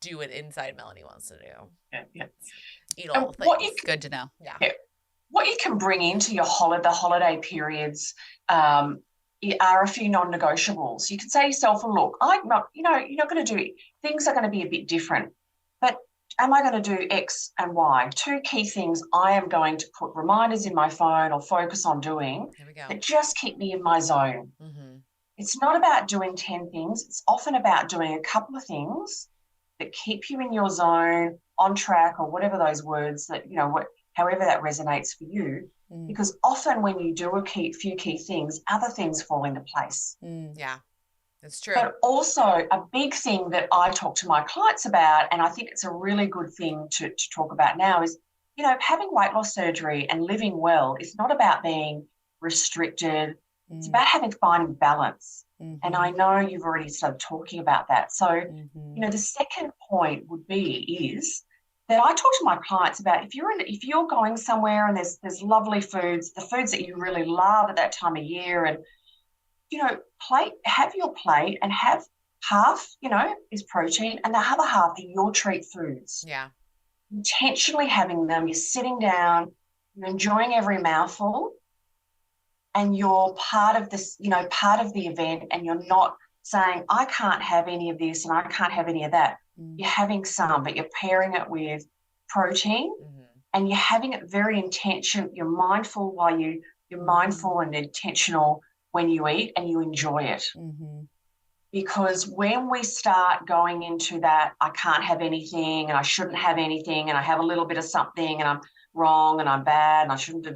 do what inside Melanie wants to do. Yeah. Eat all the things. Good to know. Yeah. What you can bring into your the holiday periods are a few non-negotiables. You can say to yourself, well, look, you're not going to do it. Things are going to be a bit different, but am I going to do X and Y? 2 key things I am going to put reminders in my phone or focus on doing that just keep me in my zone. It's not about doing 10 things. It's often about doing a couple of things that keep you in your zone, on track, or whatever those words that, however that resonates for you. Because often when you do few key things, other things fall into place. Yeah, that's true. But also a big thing that I talk to my clients about, and I think it's a really good thing to talk about now, is having weight loss surgery and living well is not about being restricted. It's about finding balance. And I know you've already started talking about that. So, the second point would is that I talk to my clients about if you're going somewhere and there's lovely foods, the foods that you really love at that time of year, and have your plate and have half, is protein, and the other half are your treat foods. Yeah. Intentionally having them, you're sitting down, you're enjoying every mouthful, and you're part of this, part of the event, and you're not saying, I can't have any of this and I can't have any of that. You're having some, but you're pairing it with protein, and you're having it very intentional. You're mindful you're mindful and intentional when you eat, and you enjoy it. Because when we start going into that, I can't have anything and I shouldn't have anything and I have a little bit of something and I'm wrong and I'm bad and I shouldn't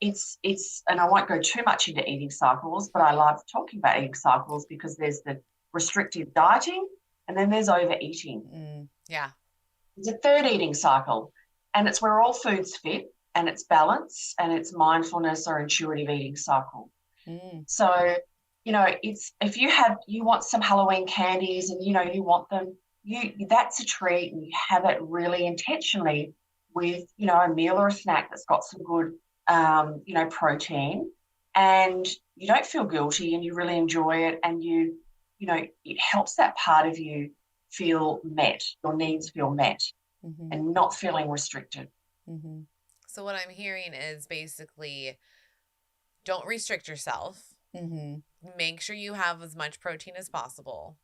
it's and I won't go too much into eating cycles, but I love talking about eating cycles because there's the restrictive dieting and then there's overeating. Yeah. There's a third eating cycle, and it's where all foods fit, and it's balance, and it's mindfulness or intuitive eating cycle. So, it's if you want some Halloween candies and, you want them, that's a treat, and you have it really intentionally with, a meal or a snack that's got some good, protein, and you don't feel guilty and you really enjoy it, and it helps that part of you feel met, your needs feel met, and not feeling restricted. So what I'm hearing is basically don't restrict yourself. Make sure you have as much protein as possible,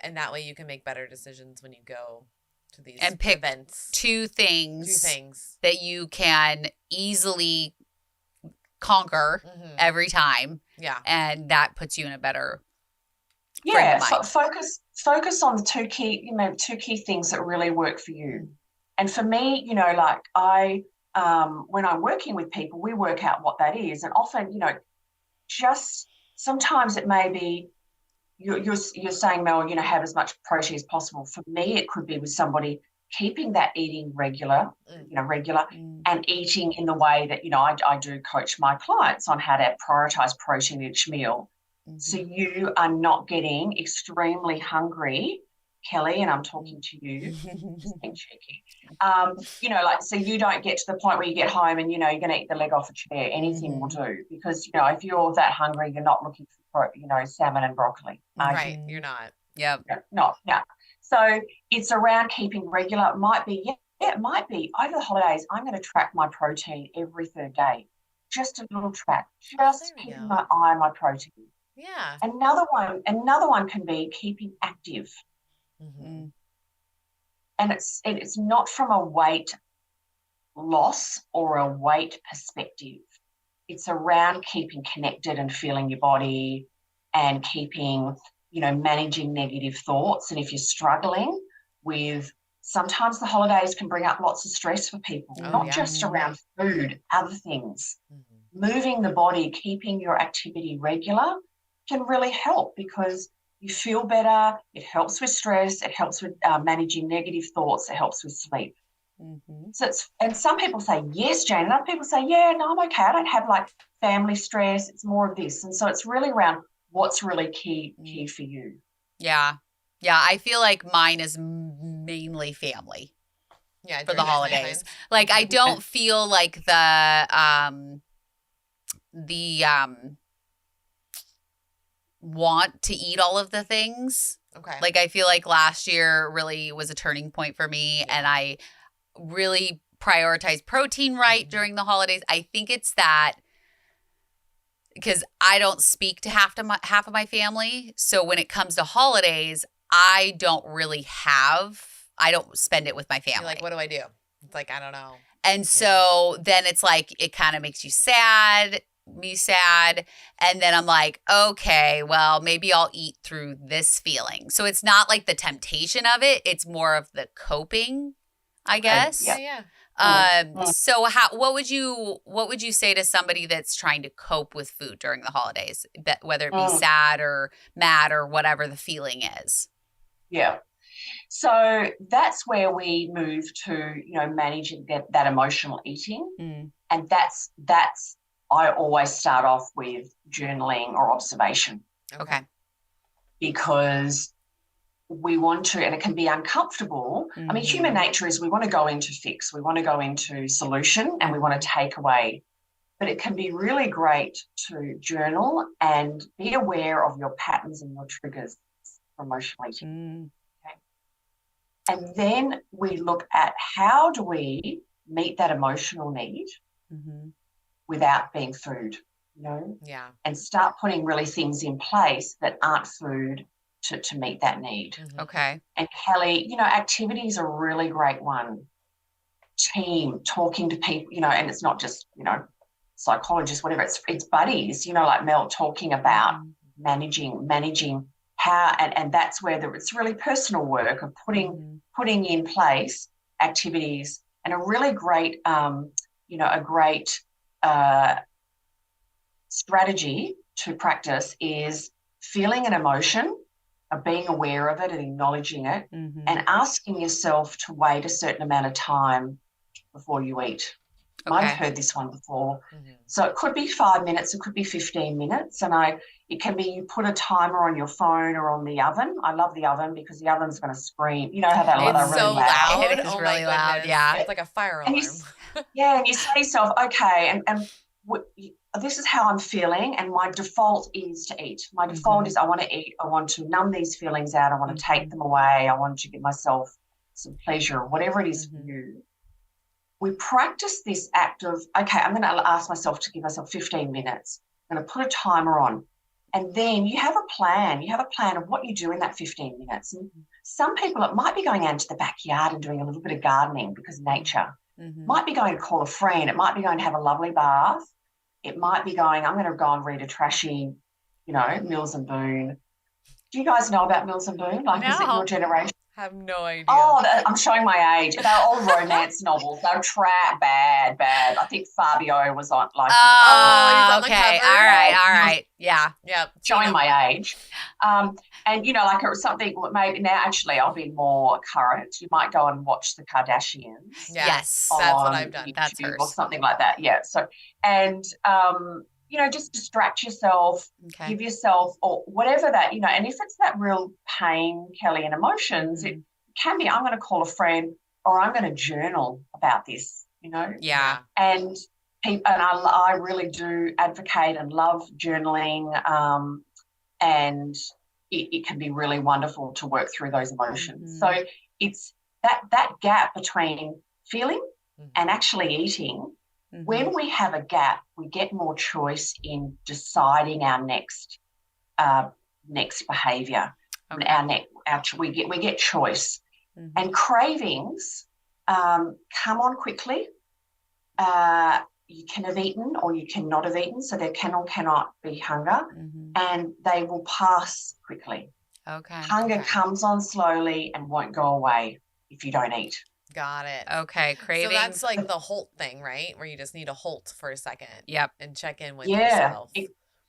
and that way you can make better decisions when you go to these and pick events. Two things that you can easily conquer every time. Yeah. And that puts you in a better so focus on the two key things that really work for you. And for me, like when I'm working with people, we work out what that is, and often, just sometimes it may be you're saying, Mel, have as much protein as possible. For me, it could be with somebody keeping that eating regular, and eating in the way that, I do coach my clients on how to prioritize protein each meal. So you are not getting extremely hungry, Kelly, and I'm talking to you, just being cheeky. So you don't get to the point where you get home and, you're going to eat the leg off a chair. Anything will do, because, if you're that hungry, you're not looking for, salmon and broccoli. Right, you're not. Yeah. No. So it's around keeping regular. It might be over the holidays, I'm going to track my protein every third day. Just a little track, just keeping my eye on my protein. Yeah. Another one can be keeping active. And it's not from a weight loss or a weight perspective. It's around keeping connected and feeling your body, and keeping, managing negative thoughts. And if you're struggling with, sometimes the holidays can bring up lots of stress for people, not just around food, other things. Moving the body, keeping your activity regular can really help, because you feel better. It helps with stress. It helps with managing negative thoughts. It helps with sleep. So and some people say, yes, Jane, and other people say, yeah, no, I'm okay. I don't have family stress. It's more of this. And so it's really around what's really key for you. Yeah. I feel like mine is mainly family. Yeah, for the holidays. I don't feel like the want to eat all of the things. Okay. I feel like last year really was a turning point for me, and I really prioritized protein during the holidays. I think it's that because I don't speak to half of my family, so when it comes to holidays, I don't spend it with my family. You're like, what do I do? It's I don't know. And so then it's it kind of makes you sad. And then I'm like, okay, well, maybe I'll eat through this feeling. So it's not the temptation of it. It's more of the coping, I guess. Yeah. So what would you say to somebody that's trying to cope with food during the holidays, whether it be sad or mad or whatever the feeling is? Yeah. So that's where we move to, managing that emotional eating. And that's I always start off with journaling or observation. Okay. Because we want to, and it can be uncomfortable. I mean, human nature is we want to go into fix, we want to go into solution, and we want to take away. But it can be really great to journal and be aware of your patterns and your triggers for emotional eating. Okay? And then we look at how do we meet that emotional need without being food, and start putting really things in place that aren't food to meet that need. Okay. And Kellie, activities are a really great one. Team, talking to people, and it's not just, psychologists, whatever, it's buddies, like Mel talking about managing how, and that's where it's really personal work of putting in place activities. And a really great, strategy to practice is feeling an emotion, of being aware of it and acknowledging it, and asking yourself to wait a certain amount of time before you eat. Okay. Might have heard this one before. So it could be 5 minutes, it could be 15 minutes, and it can be you put a timer on your phone or on the oven. I love the oven because the oven's going to scream. You know how that it's really so loud. It is really loud. Yeah, it's like a fire alarm. And you say to yourself, okay, and this is how I'm feeling, and my default is to eat. My default is I want to eat. I want to numb these feelings out. I want to take them away. I want to give myself some pleasure, whatever it is for you. We practice this act of, okay, I'm going to ask myself to give myself 15 minutes. I'm going to put a timer on. And then you have a plan. You have a plan of what you do in that 15 minutes. And some people, it might be going out into the backyard and doing a little bit of gardening because nature. Might be going to call a friend. It might be going to have a lovely bath. It might be going, I'm going to go and read a trashy, Mills and Boon. Do you guys know about Mills and Boon? Like, is it your generation? I have no idea. Oh, I'm showing my age. They're all romance novels. They're bad. I think Fabio was on like. Oh, okay. All right. Yeah. Yep. Showing my age. And, like it was something maybe now actually I'll be more current. You might go and watch the Kardashians. Yes. That's what I've done. That's hers. Or something like that. Yeah. So, and, just distract yourself, give yourself, or whatever that, and if it's that real pain, Kellie, and emotions, it can be, I'm going to call a friend or I'm going to journal about this, Yeah. And I really do advocate and love journaling, and it can be really wonderful to work through those emotions. So it's that gap between feeling and actually eating. When we have a gap, we get more choice in deciding our next behaviour. We get choice, and cravings come on quickly. You can have eaten or you cannot have eaten, so there can or cannot be hunger, and they will pass quickly. Okay. Hunger comes on slowly and won't go away if you don't eat. Got it. Okay, cravings. So that's like the halt thing, right? Where you just need to halt for a second. Yep. And check in with yourself.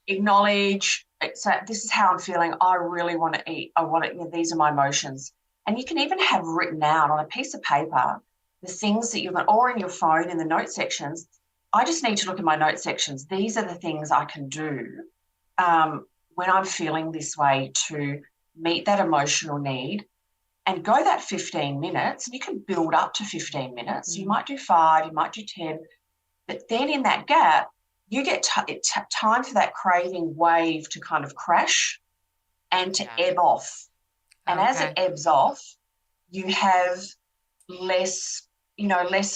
Acknowledge. So this is how I'm feeling. I really want to eat. I want to. These are my emotions. And you can even have written out on a piece of paper the things that you've got, or in your phone in the note sections. I just need to look at my note sections. These are the things I can do when I'm feeling this way to meet that emotional need. And go that 15 minutes, and you can build up to 15 minutes. You might do 5, you might do 10, but then in that gap, you get time for that craving wave to kind of crash and to ebb off. And as it ebbs off, you have less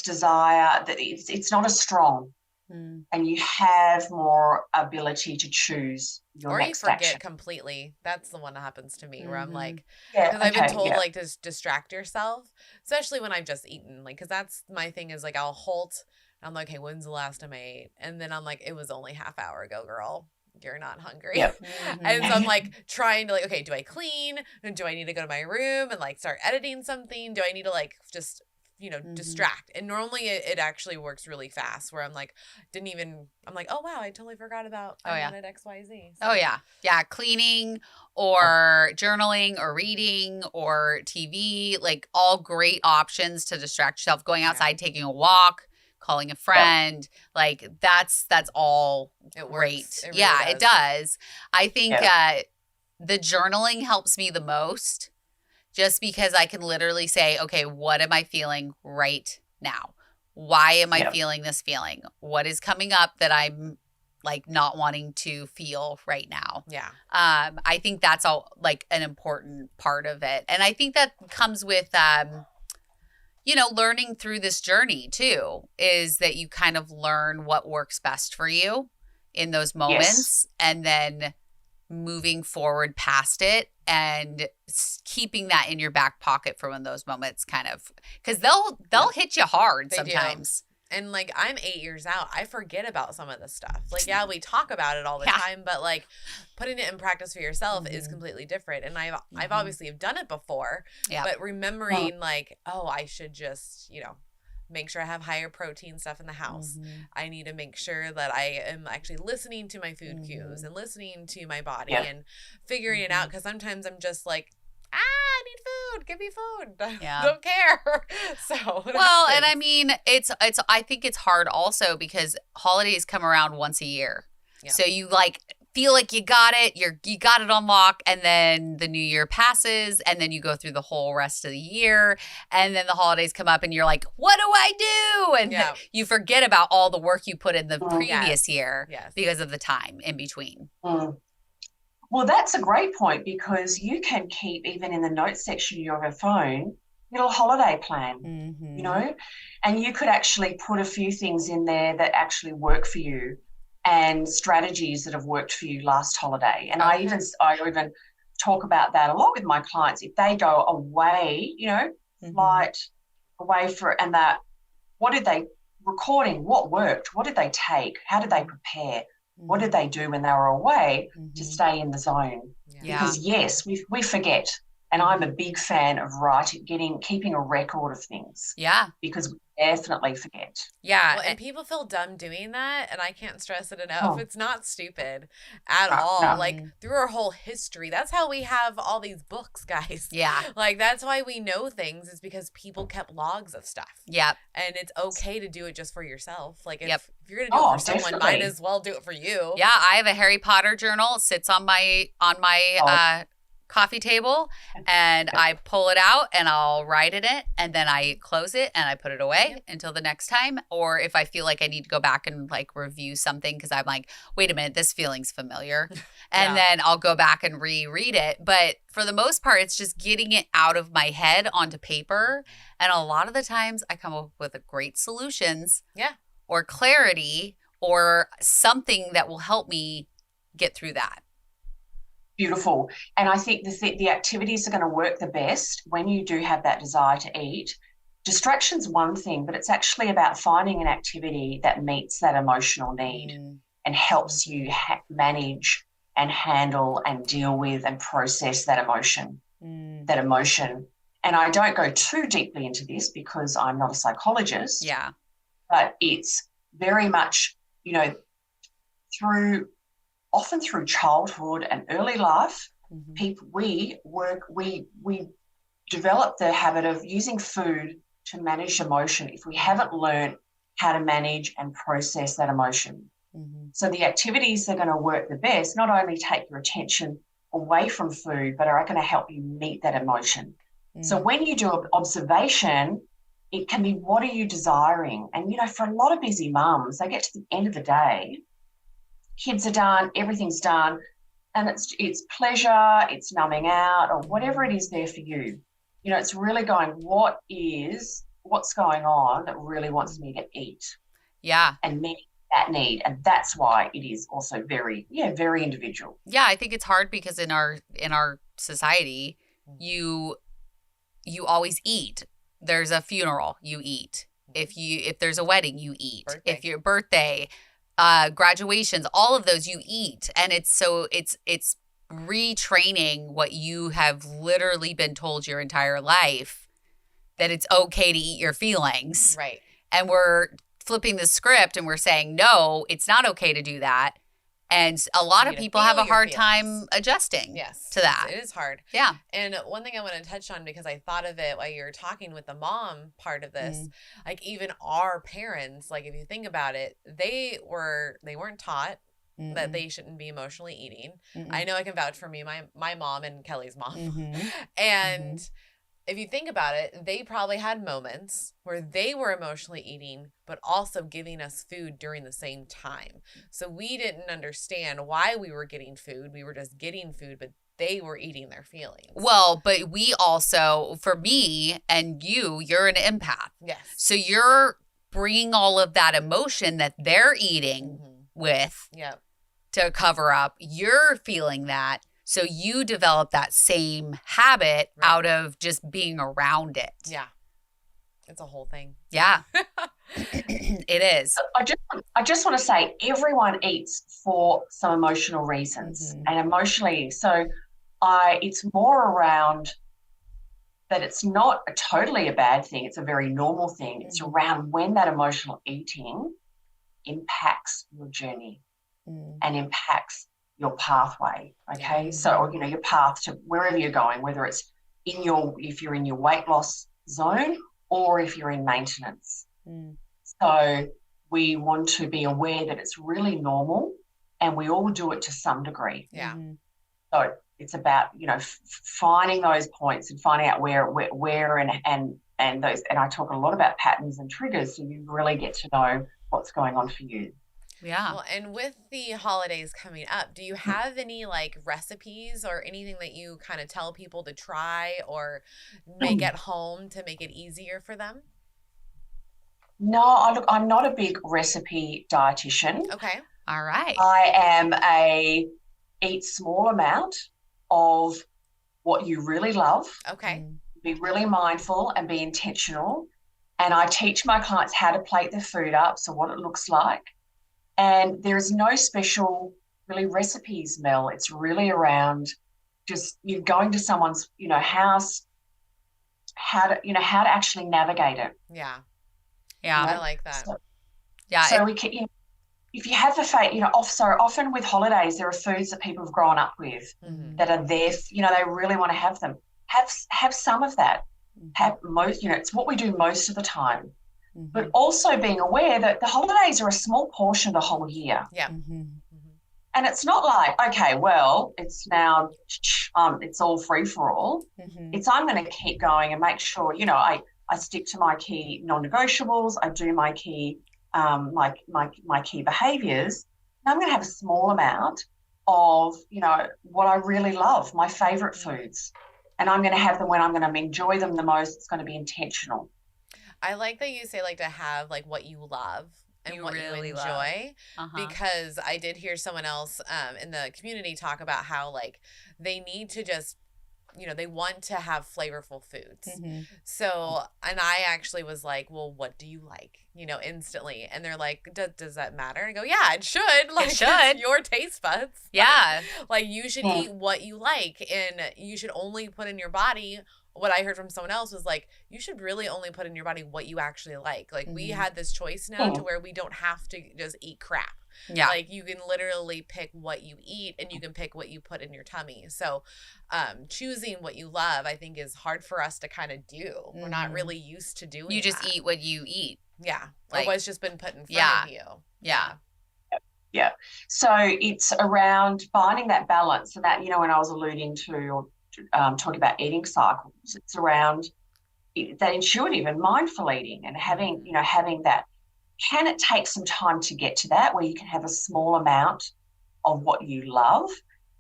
desire. That it's not as strong, and you have more ability to choose your next action. Or you forget completely. That's the one that happens to me where I'm like, because I've been told like to distract yourself, especially when I've just eaten. Like, because that's my thing is like I'll halt. I'm like, hey, when's the last time I ate? And then I'm like, it was only half hour ago, girl. You're not hungry. Yep. And so I'm like trying to like, okay, do I clean? Do I need to go to my room and like start editing something? Do I need to like just distract. And normally it actually works really fast where I'm like, oh, wow, I totally forgot about I wanted XYZ. So. Oh, yeah. Yeah. Cleaning or journaling or reading or TV, like all great options to distract yourself. Going outside, taking a walk, calling a friend, like that's all great. It really it does. I think the journaling helps me the most just because I can literally say, okay, what am I feeling right now? Why am I feeling this feeling? What is coming up that I'm like not wanting to feel right now? Yeah. I think that's all like an important part of it. And I think that comes with, learning through this journey too, is that you kind of learn what works best for you in those moments and then moving forward past it and keeping that in your back pocket for when those moments kind of, because they'll hit you hard sometimes. And like, I'm 8 years out. I forget about some of this stuff. Like, yeah, we talk about it all the time, but like putting it in practice for yourself is completely different. And I've obviously have done it before, but remembering like, oh, I should just, make sure I have higher protein stuff in the house. I need to make sure that I am actually listening to my food cues and listening to my body and figuring it out. Cause sometimes I'm just like, I need food. Give me food. Don't care. So and I mean, I think it's hard also because holidays come around once a year. Yeah. So you like feel like you got it. You got it on lock, and then the new year passes, and then you go through the whole rest of the year, and then the holidays come up, and you're like, "What do I do?" And you forget about all the work you put in the previous year because of the time in between. Well, that's a great point because you can keep, even in the notes section of your phone, a little holiday plan, and you could actually put a few things in there that actually work for you and strategies that have worked for you last holiday. And I even talk about that a lot with my clients. If they go away, flight away and that, what did they recording? What worked? What did they take? How did they prepare? What did they do when they were away to stay in the zone? Because yes, we forget. And I'm a big fan of keeping a record of things. Yeah. Because we definitely forget. Yeah. Well, and people feel dumb doing that, and I can't stress it enough. It's not stupid at all. No. Like through our whole history, that's how we have all these books, guys. Yeah. Like that's why we know things is because people kept logs of stuff. Yep. And it's okay to do it just for yourself. Like if you're gonna do it for someone, might as well do it for you. Yeah. I have a Harry Potter journal. It sits on my coffee table, and I pull it out and I'll write in it, and then I close it and I put it away until the next time. Or if I feel like I need to go back and like review something because I'm like, wait a minute, this feeling's familiar, and then I'll go back and reread it. But for the most part, it's just getting it out of my head onto paper, and a lot of the times I come up with great solutions or clarity or something that will help me get through that. Beautiful. And I think the activities are going to work the best when you do have that desire to eat. Distraction's one thing, but it's actually about finding an activity that meets that emotional need and helps you manage and handle and deal with and process that emotion. And I don't go too deeply into this because I'm not a psychologist. Yeah. But it's very much, often through childhood and early life, we develop the habit of using food to manage emotion if we haven't learned how to manage and process that emotion. So the activities that are going to work the best not only take your attention away from food, but are going to help you meet that emotion. So when you do observation, it can be, what are you desiring? And, for a lot of busy mums, they get to the end of the day, kids are done, everything's done, and it's pleasure, it's numbing out, or whatever it is there for you. It's really going, what's going on that really wants me to eat? Yeah. And meet that need. And that's why it is also very individual. Yeah, I think it's hard because in our society, you always eat. There's a funeral, you eat. If there's a wedding, you eat. Birthday. If your birthday, graduations, all of those you eat. And it's retraining what you have literally been told your entire life that it's okay to eat your feelings. Right. And we're flipping the script and we're saying, no, it's not okay to do that. And a lot of people have a hard time adjusting to that. It is hard. Yeah. And one thing I want to touch on, because I thought of it while you were talking with the mom part of this, like even our parents, like if you think about it, they weren't taught that they shouldn't be emotionally eating. I know I can vouch for me, my mom and Kelly's mom. And if you think about it, they probably had moments where they were emotionally eating, but also giving us food during the same time. So we didn't understand why we were getting food. We were just getting food, but they were eating their feelings. Well, but we also, for me and you're an empath. Yes. So you're bringing all of that emotion that they're eating with to cover up. You're feeling that. So you develop that same habit out of just being around it. Yeah. It's a whole thing. Yeah. It is. I just want to say everyone eats for some emotional reasons and emotionally. So it's more around that it's not totally a bad thing. It's a very normal thing. It's around when that emotional eating impacts your journey and impacts your pathway, okay? So, your path to wherever you're going, whether it's if you're in your weight loss zone or if you're in maintenance. So we want to be aware that it's really normal and we all do it to some degree. Yeah. So it's about, finding those points and finding out where and those, and I talk a lot about patterns and triggers, so you really get to know what's going on for you. Yeah. Well, and with the holidays coming up, do you have any like recipes or anything that you kind of tell people to try or make at home to make it easier for them? No, I'm not a big recipe dietitian. Okay. All right. I am eat small amount of what you really love. Okay. Be really mindful and be intentional. And I teach my clients how to plate their food up, so what it looks like. And there is no special really recipes, Mel. It's really around just you going to someone's, house, how to actually navigate it. Yeah. Yeah. I like that. So we can, if you have the faith, so often with holidays, there are foods that people have grown up with that are there, they really want to have them. Have some of that. Have most, it's what we do most of the time. But also being aware that the holidays are a small portion of the whole year. Yeah. And it's not like, okay, well, it's now, it's all free for all. It's I'm going to keep going and make sure, I stick to my key non-negotiables. I do my key, my key behaviours. And I'm going to have a small amount of, what I really love, my favourite foods. And I'm going to have them when I'm going to enjoy them the most. It's going to be intentional. I like that you say to have what you love and what you enjoy because I did hear someone else in the community talk about how they need to just they want to have flavorful foods. So, and I actually was like, well, what do you like? Instantly. And they're like, does that matter? I go, yeah, it should. It should. Your taste buds. Yeah. You should eat what you like and you should only put in your body. What I heard from someone else was you should really only put in your body what you actually like. We had this choice now to where we don't have to just eat crap. Yeah. You can literally pick what you eat and you can pick what you put in your tummy. So choosing what you love, I think, is hard for us to kind of do. We're not really used to doing You just that. eat what you eat. Yeah. Or what's just been put in front of you. Yeah. Yeah. So it's around finding that balance. And that, when I was alluding to or talking about eating cycles, it's around that intuitive and mindful eating and having that. Can it take some time to get to that where you can have a small amount of what you love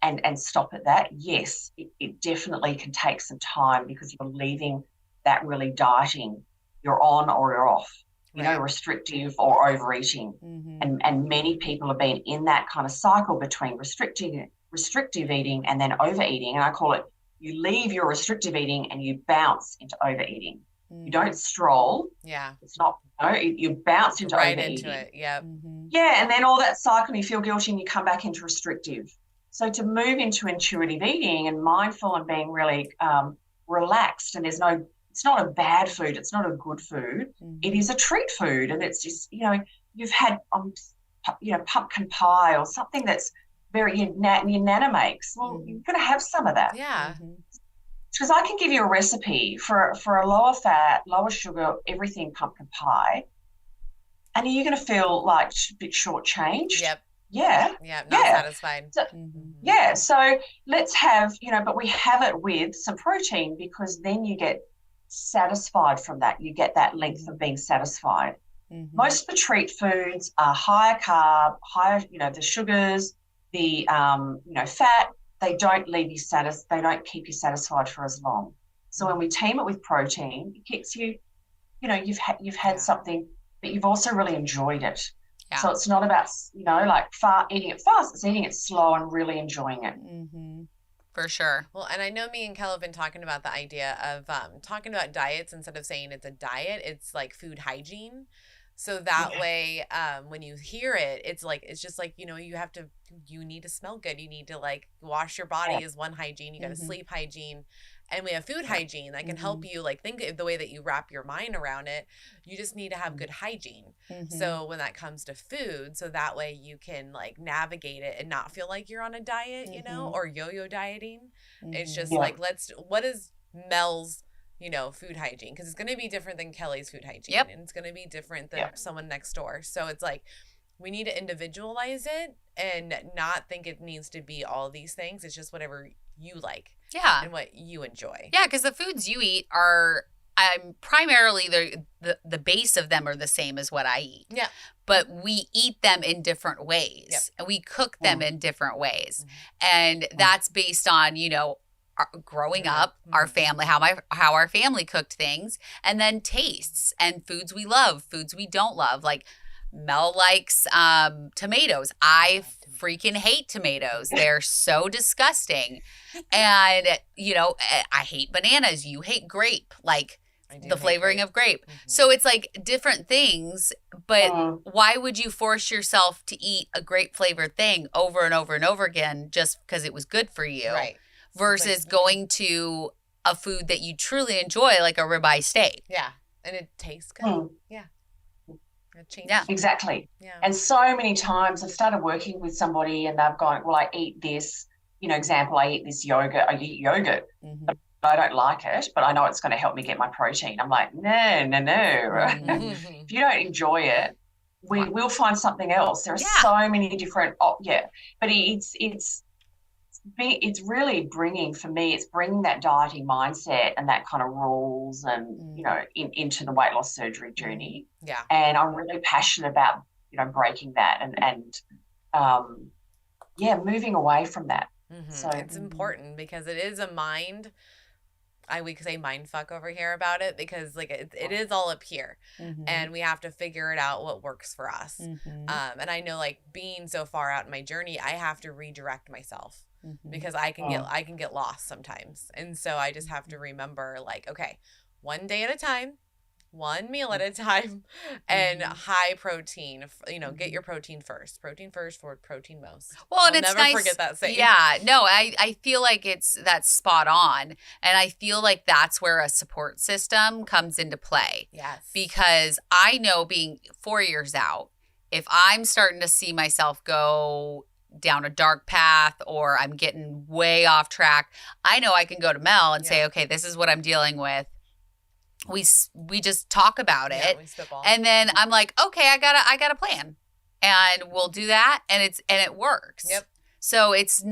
and stop at that? Yes, it definitely can take some time because you're leaving that really dieting. You're on or you're off, restrictive or overeating. And many people have been in that kind of cycle between restrictive eating and then overeating. And I call it, you leave your restrictive eating and you bounce into overeating. You don't stroll. Yeah. It's not, you bounce into right overeating. into it. Yep. Yeah. And then all that cycle, you feel guilty and you come back into restrictive. So to move into intuitive eating and mindful and being really relaxed, and there's no it's not a bad food. It's not a good food. It is a treat food. And it's just, you've had, pumpkin pie or something that's very, your nana makes. Well, you're going to have some of that. Yeah. Because I can give you a recipe for a lower fat, lower sugar, everything pumpkin pie. And are you going to feel like a bit shortchanged? Yep. Yeah. Yeah, not satisfied. So, yeah, so let's have, but we have it with some protein, because then you get satisfied from that. You get that length of being satisfied. Most of the treat foods are higher carb, higher, the sugars, the, fat. They don't leave you they don't keep you satisfied for as long. So when we team it with protein, it keeps you, you've had something, but you've also really enjoyed it. Yeah. So it's not about, eating it fast. It's eating it slow and really enjoying it. For sure. Well, and I know me and Kel have been talking about the idea of talking about diets. Instead of saying it's a diet, it's like food hygiene. So that way, when you hear it, it's just like, you need to smell good. You need to wash your body is one hygiene. You got to sleep hygiene. And we have food hygiene that can help you think of the way that you wrap your mind around it. You just need to have good hygiene. So when that comes to food, so that way you can navigate it and not feel like you're on a diet, or yo-yo dieting. It's just what is Mel's, food hygiene? Because it's going to be different than Kelly's food hygiene. Yep. And it's going to be different than someone next door. So it's we need to individualize it and not think it needs to be all these things. It's just whatever you like. Yeah. And what you enjoy. Yeah, because the foods you eat are primarily the base of them are the same as what I eat. Yeah. But we eat them in different ways. Yep. And we cook them in different ways. And that's based on, growing up, our family, how our family cooked things, and then tastes and foods we love, foods we don't love. Like Mel likes tomatoes. I freaking hate tomatoes. They're so disgusting. And, I hate bananas. You hate grape, the flavoring of grape. So it's different things, but why would you force yourself to eat a grape flavored thing over and over and over again just because it was good for you? Right. Versus going to a food that you truly enjoy, like a ribeye steak. Yeah. And it tastes good. Yeah. Yeah, exactly. Yeah. And so many times I've started working with somebody and they've gone, well, I eat this, example, I eat this yogurt. I eat yogurt. I don't like it, but I know it's going to help me get my protein. I'm like, no. If you don't enjoy it, we'll find something else. There are so many different, but it's really bringing that dieting mindset and that kind of rules and, into the weight loss surgery journey. Yeah. And I'm really passionate about, breaking that and moving away from that. So it's important because it is a mind. We could say mind fuck over here about it because it is all up here and we have to figure it out what works for us. And I know being so far out in my journey, I have to redirect myself because I can get lost sometimes. And so I just have to remember okay, one day at a time, one meal at a time, and high protein. Get your protein first. Protein first for protein most. Well, and I'll never forget that saying. Yeah, no, I feel like that's spot on, and I feel like that's where a support system comes into play. Yes, because I know being 4 years out, if I'm starting to see myself go down a dark path or I'm getting way off track, I know I can go to Mel and say, okay, this is what I'm dealing with. We just talk about it, and then I'm like, okay, I got a plan, and we'll do that, and it works. Yep. So it's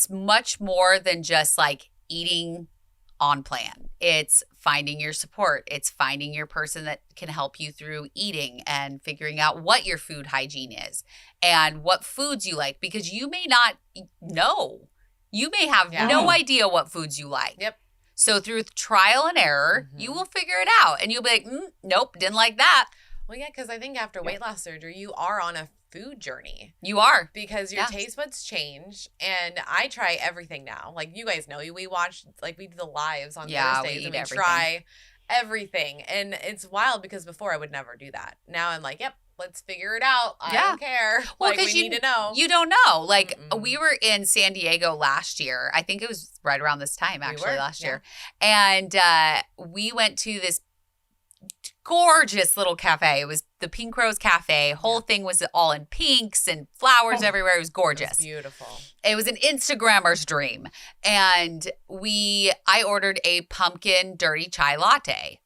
much more than just eating on plan. It's finding your support. It's finding your person that can help you through eating and figuring out what your food hygiene is and what foods you like, because you may not know. You may have no idea what foods you like. Yep. So through trial and error, you will figure it out, and you'll be like, nope, didn't like that. Well, yeah, because I think after weight loss surgery, you are on a food journey. You are. Because your taste buds change, and I try everything now. You guys know, we watch, we do the lives on Thursdays, and we try everything. And it's wild because before I would never do that. Now I'm like, yep, let's figure it out. I don't care. Well, like, we need to know. You don't know. Like, we were in San Diego last year. I think it was right around this time, actually, last year. And we went to this gorgeous little cafe. It was the Pink Rose Cafe. Whole thing was all in pinks and flowers everywhere. It was gorgeous. It was beautiful. It was an Instagrammer's dream. And I ordered a pumpkin dirty chai latte.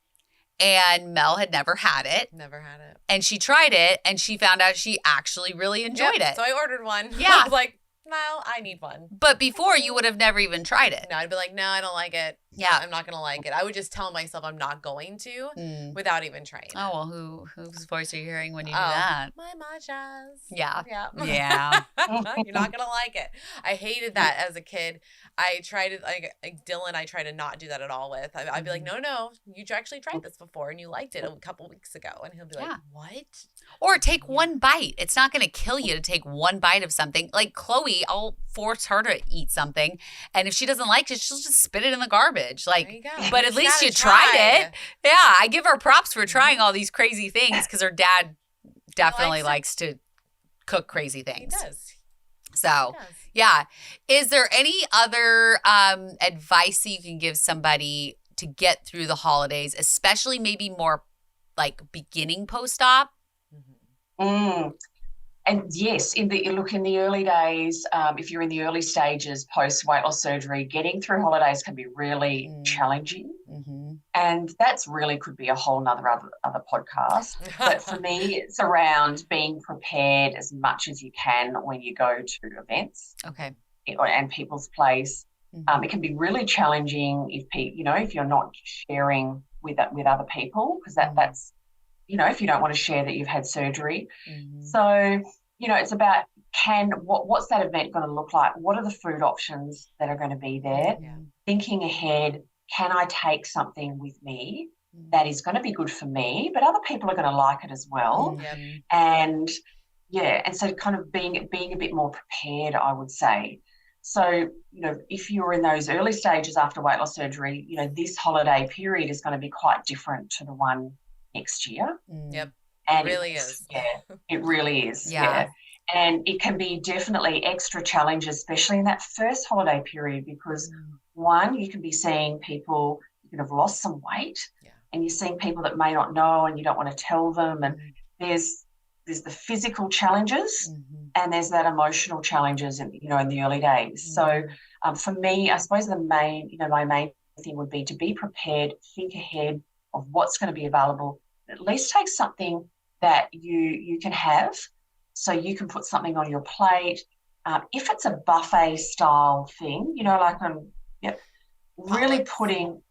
And Mel had never had it. Never had it. And she tried it, and she found out she actually really enjoyed it. So I ordered one. Yeah. I was like, no, I need one. But before, you would have never even tried it. No, I'd be like, no, I don't like it. Yeah. I'm not going to like it. I would just tell myself I'm not going to without even trying it. Oh, well, whose voice are you hearing when you do that? My Maja's. Yeah. Yeah. Yeah. You're not going to like it. I hated that as a kid. I tried it, like Dylan, I try to not do that at all with. I'd be like, no, you actually tried this before and you liked it a couple weeks ago. And he'll be like, what? Or take one bite. It's not going to kill you to take one bite of something. Like Chloe, I'll force her to eat something. And if she doesn't like it, she'll just spit it in the garbage. Like, there you go. But at least you tried it. Yeah, I give her props for trying all these crazy things because her dad definitely likes to cook crazy things. He does. So, yeah. Is there any other advice that you can give somebody to get through the holidays, especially maybe more like beginning post-op? And yes, in the early days, if you're in the early stages post weight loss surgery, getting through holidays can be really challenging, and that's really could be a whole nother other podcast. But for me, it's around being prepared as much as you can when you go to events, and people's place. It can be really challenging if you're not sharing with other people, because that's if you don't want to share that you've had surgery. So, it's about what's that event going to look like? What are the food options that are going to be there? Thinking ahead, can I take something with me that is going to be good for me, but other people are going to like it as well? And so kind of being a bit more prepared, I would say. So, if you're in those early stages after weight loss surgery, this holiday period is going to be quite different to the one next year. And it really is. Yeah, it really is. Yeah. And it can be definitely extra challenge, especially in that first holiday period, because one, you can be seeing people, you could have lost some weight, and you're seeing people that may not know and you don't want to tell them. And there's the physical challenges and there's that emotional challenges in the early days. So for me, I suppose my main thing would be to be prepared, think ahead of what's going to be available. At least take something that you can have, so you can put something on your plate. If it's a buffet style thing, really putting.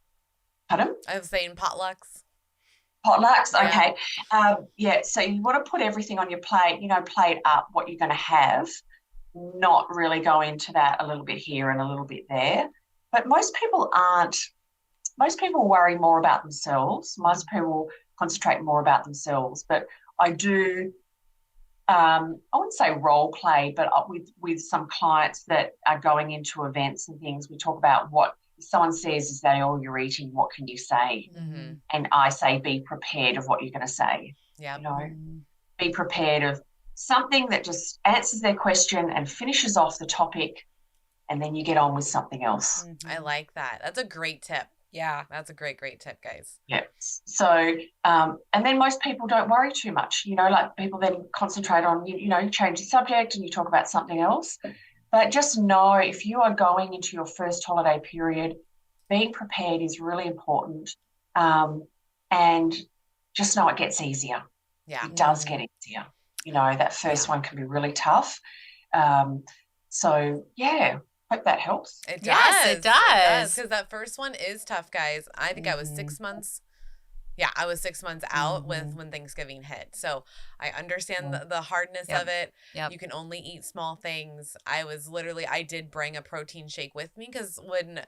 Pardon? I was saying potlucks. Potlucks, okay. So you want to put everything on your plate. Plate up what you're going to have, not really go into that a little bit here and a little bit there. But most people aren't. Most people worry more about themselves. Most people concentrate more about themselves. But I do, I wouldn't say role play, but with some clients that are going into events and things, we talk about what someone says, is that all you're eating? What can you say? And I say, be prepared of what you're going to say. Be prepared of something that just answers their question and finishes off the topic, and then you get on with something else. I like that. That's a great tip. Yeah, that's a great tip, guys. Yeah. So, and then most people don't worry too much, like people then concentrate on, change the subject and you talk about something else. But just know, if you are going into your first holiday period, being prepared is really important. And just know it gets easier. Yeah. It does get easier. That first one can be really tough. So, yeah. Hope that helps. It does. Yes, it does. Because that first one is tough, guys. I think I was 6 months. Yeah, I was 6 months out when Thanksgiving hit. So I understand the hardness of it. You can only eat small things. I did bring a protein shake with me because when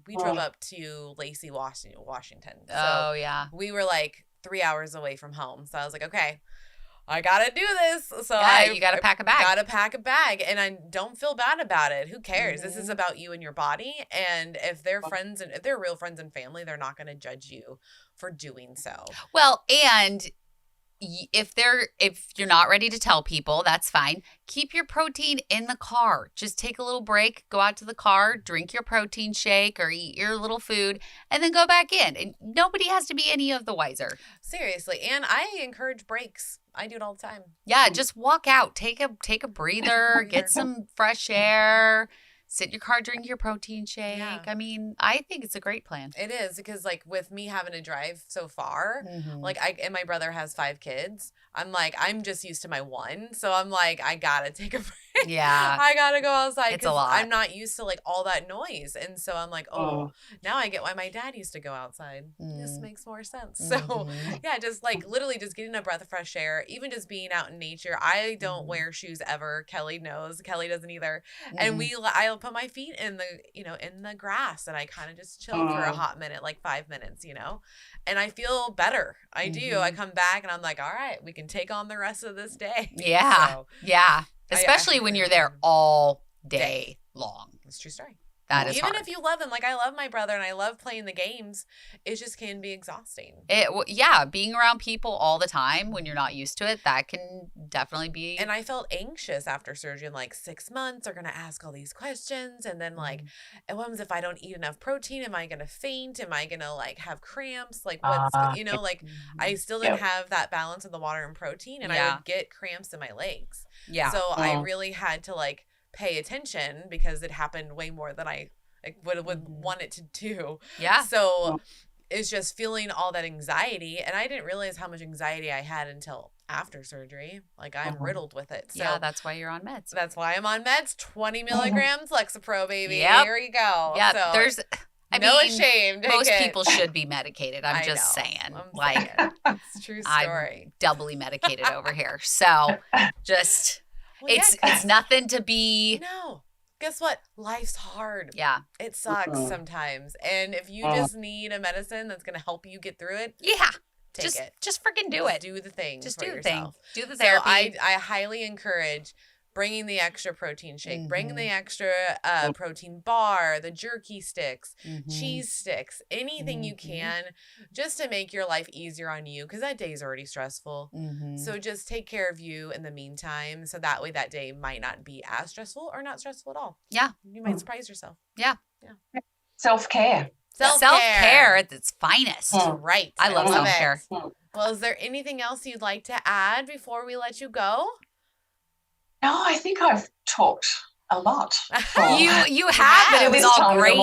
we drove up to Lacey, Washington. So we were like 3 hours away from home. So I was like, okay, I gotta do this. So you gotta pack a bag. Gotta pack a bag, and I don't feel bad about it. Who cares? This is about you and your body. And if they're friends and if they're real friends and family, they're not gonna judge you for doing so. Well, and if you're not ready to tell people, that's fine. Keep your protein in the car. Just take a little break, go out to the car, drink your protein shake or eat your little food, and then go back in. And nobody has to be any of the wiser. Seriously. And I encourage breaks. I do it all the time. Yeah, just walk out, take a breather, get some fresh air. Sit in your car, drink your protein shake. Yeah. I mean, I think it's a great plan. It is because, like, with me having to drive so far, like, and my brother has 5 kids. I'm just used to my one. So I'm like, I gotta take a break. Yeah. I gotta go outside. It's a lot. I'm not used to, like, all that noise. And so I'm like, now I get why my dad used to go outside. This makes more sense. So, yeah, just, like, literally just getting a breath of fresh air, even just being out in nature. I don't wear shoes ever. Kelly knows. Kelly doesn't either. And I'll put my feet in the grass and I kind of just chill for a hot minute, like 5 minutes, and I feel better. I do. I come back and I'm like, all right, we can take on the rest of this day. Yeah. So, yeah. Especially when you're there all day long. It's a true story. That is even hard. If you love him, like I love my brother and I love playing the games, it just can be exhausting. Being around people all the time when you're not used to it, that can definitely be. And I felt anxious after surgery. In like 6 months, they're gonna ask all these questions, and then like, and what happens if I don't eat enough protein? Am I gonna faint? Am I gonna like have cramps? Like what's like I still didn't have that balance of the water and protein, and I would get cramps in my legs. Yeah. So I really had to like pay attention because it happened way more than I would want it to do. Yeah. So it's just feeling all that anxiety. And I didn't realize how much anxiety I had until after surgery. Like I'm riddled with it. So yeah, that's why you're on meds. That's why I'm on meds. 20 milligrams Lexapro, baby. Yep. Here we go. Yeah. So, there's ashamed. Most people should be medicated. I'm just saying. It's a true story. I'm doubly medicated over here. So just... It's nothing to be. No. Guess what? Life's hard. Yeah. It sucks sometimes. And if you just need a medicine that's going to help you get through it. Yeah. Take it. Just freaking do it. Do the thing. Just do the yourself. thing. Do the therapy. So I highly encourage bringing the extra protein shake, bringing the extra protein bar, the jerky sticks, cheese sticks, anything you can just to make your life easier on you because that day is already stressful. So just take care of you in the meantime so that way that day might not be as stressful or not stressful at all. Yeah. You might surprise yourself. Yeah. Self-care. Self-care at its finest. Right. I love self-care. Well, is there anything else you'd like to add before we let you go? No, I think I've talked a lot. You have, but it was all great.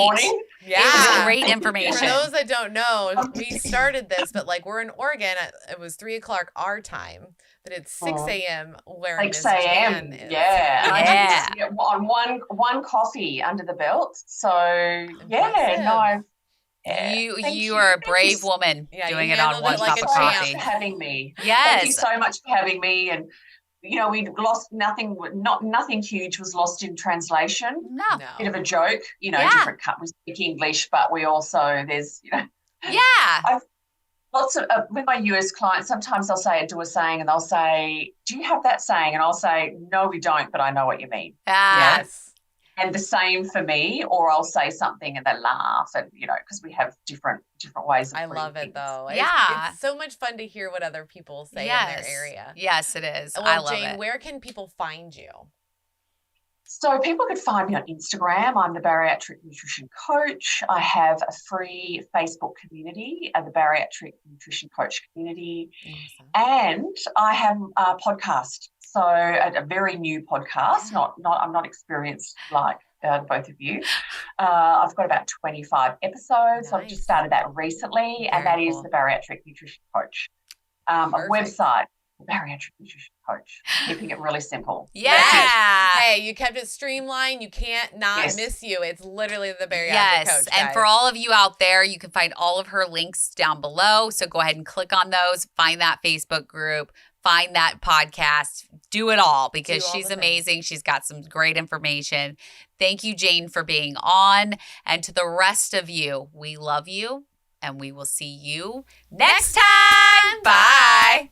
Yeah. It was great information. For those that don't know, we started this, but like we're in Oregon. It was 3:00 our time, but it's 6 a.m. where 6 a.m. Yeah. On one coffee under the belt. So you are a brave woman doing it on one cup of coffee. Thank you so much for having me. Yes. Thank you so much for having me. And we lost nothing huge was lost in translation. No. Bit of a joke, different cut. We speak English, but we also, there's, I've lots of, with my US clients, sometimes I'll do a saying and they'll say, do you have that saying? And I'll say, no, we don't, but I know what you mean. Yes. And the same for me, or I'll say something and they laugh and, because we have different ways of I love it, things. Though. Yeah. It's so much fun to hear what other people say in their area. Yes, it is. Well, I love Jane, it. where can people find you? So people could find me on Instagram. I'm the Bariatric Nutrition Coach. I have a free Facebook community, the Bariatric Nutrition Coach community. Awesome. And I have a podcast. So a very new podcast. I'm not experienced like both of you. I've got about 25 episodes. Nice. So I've just started that recently, and that is the Bariatric Nutrition Coach. A website, the Bariatric Nutrition Coach. Keeping it really simple. Yeah. Hey, you kept it streamlined. You can't not miss you. It's literally the Bariatric Coach. And guys. for all of you out there, you can find all of her links down below. So go ahead and click on those. Find that Facebook group. Find that podcast. Do it all because she's amazing. She's got some great information. Thank you, Jane, for being on. And to the rest of you, we love you and we will see you next time. Bye.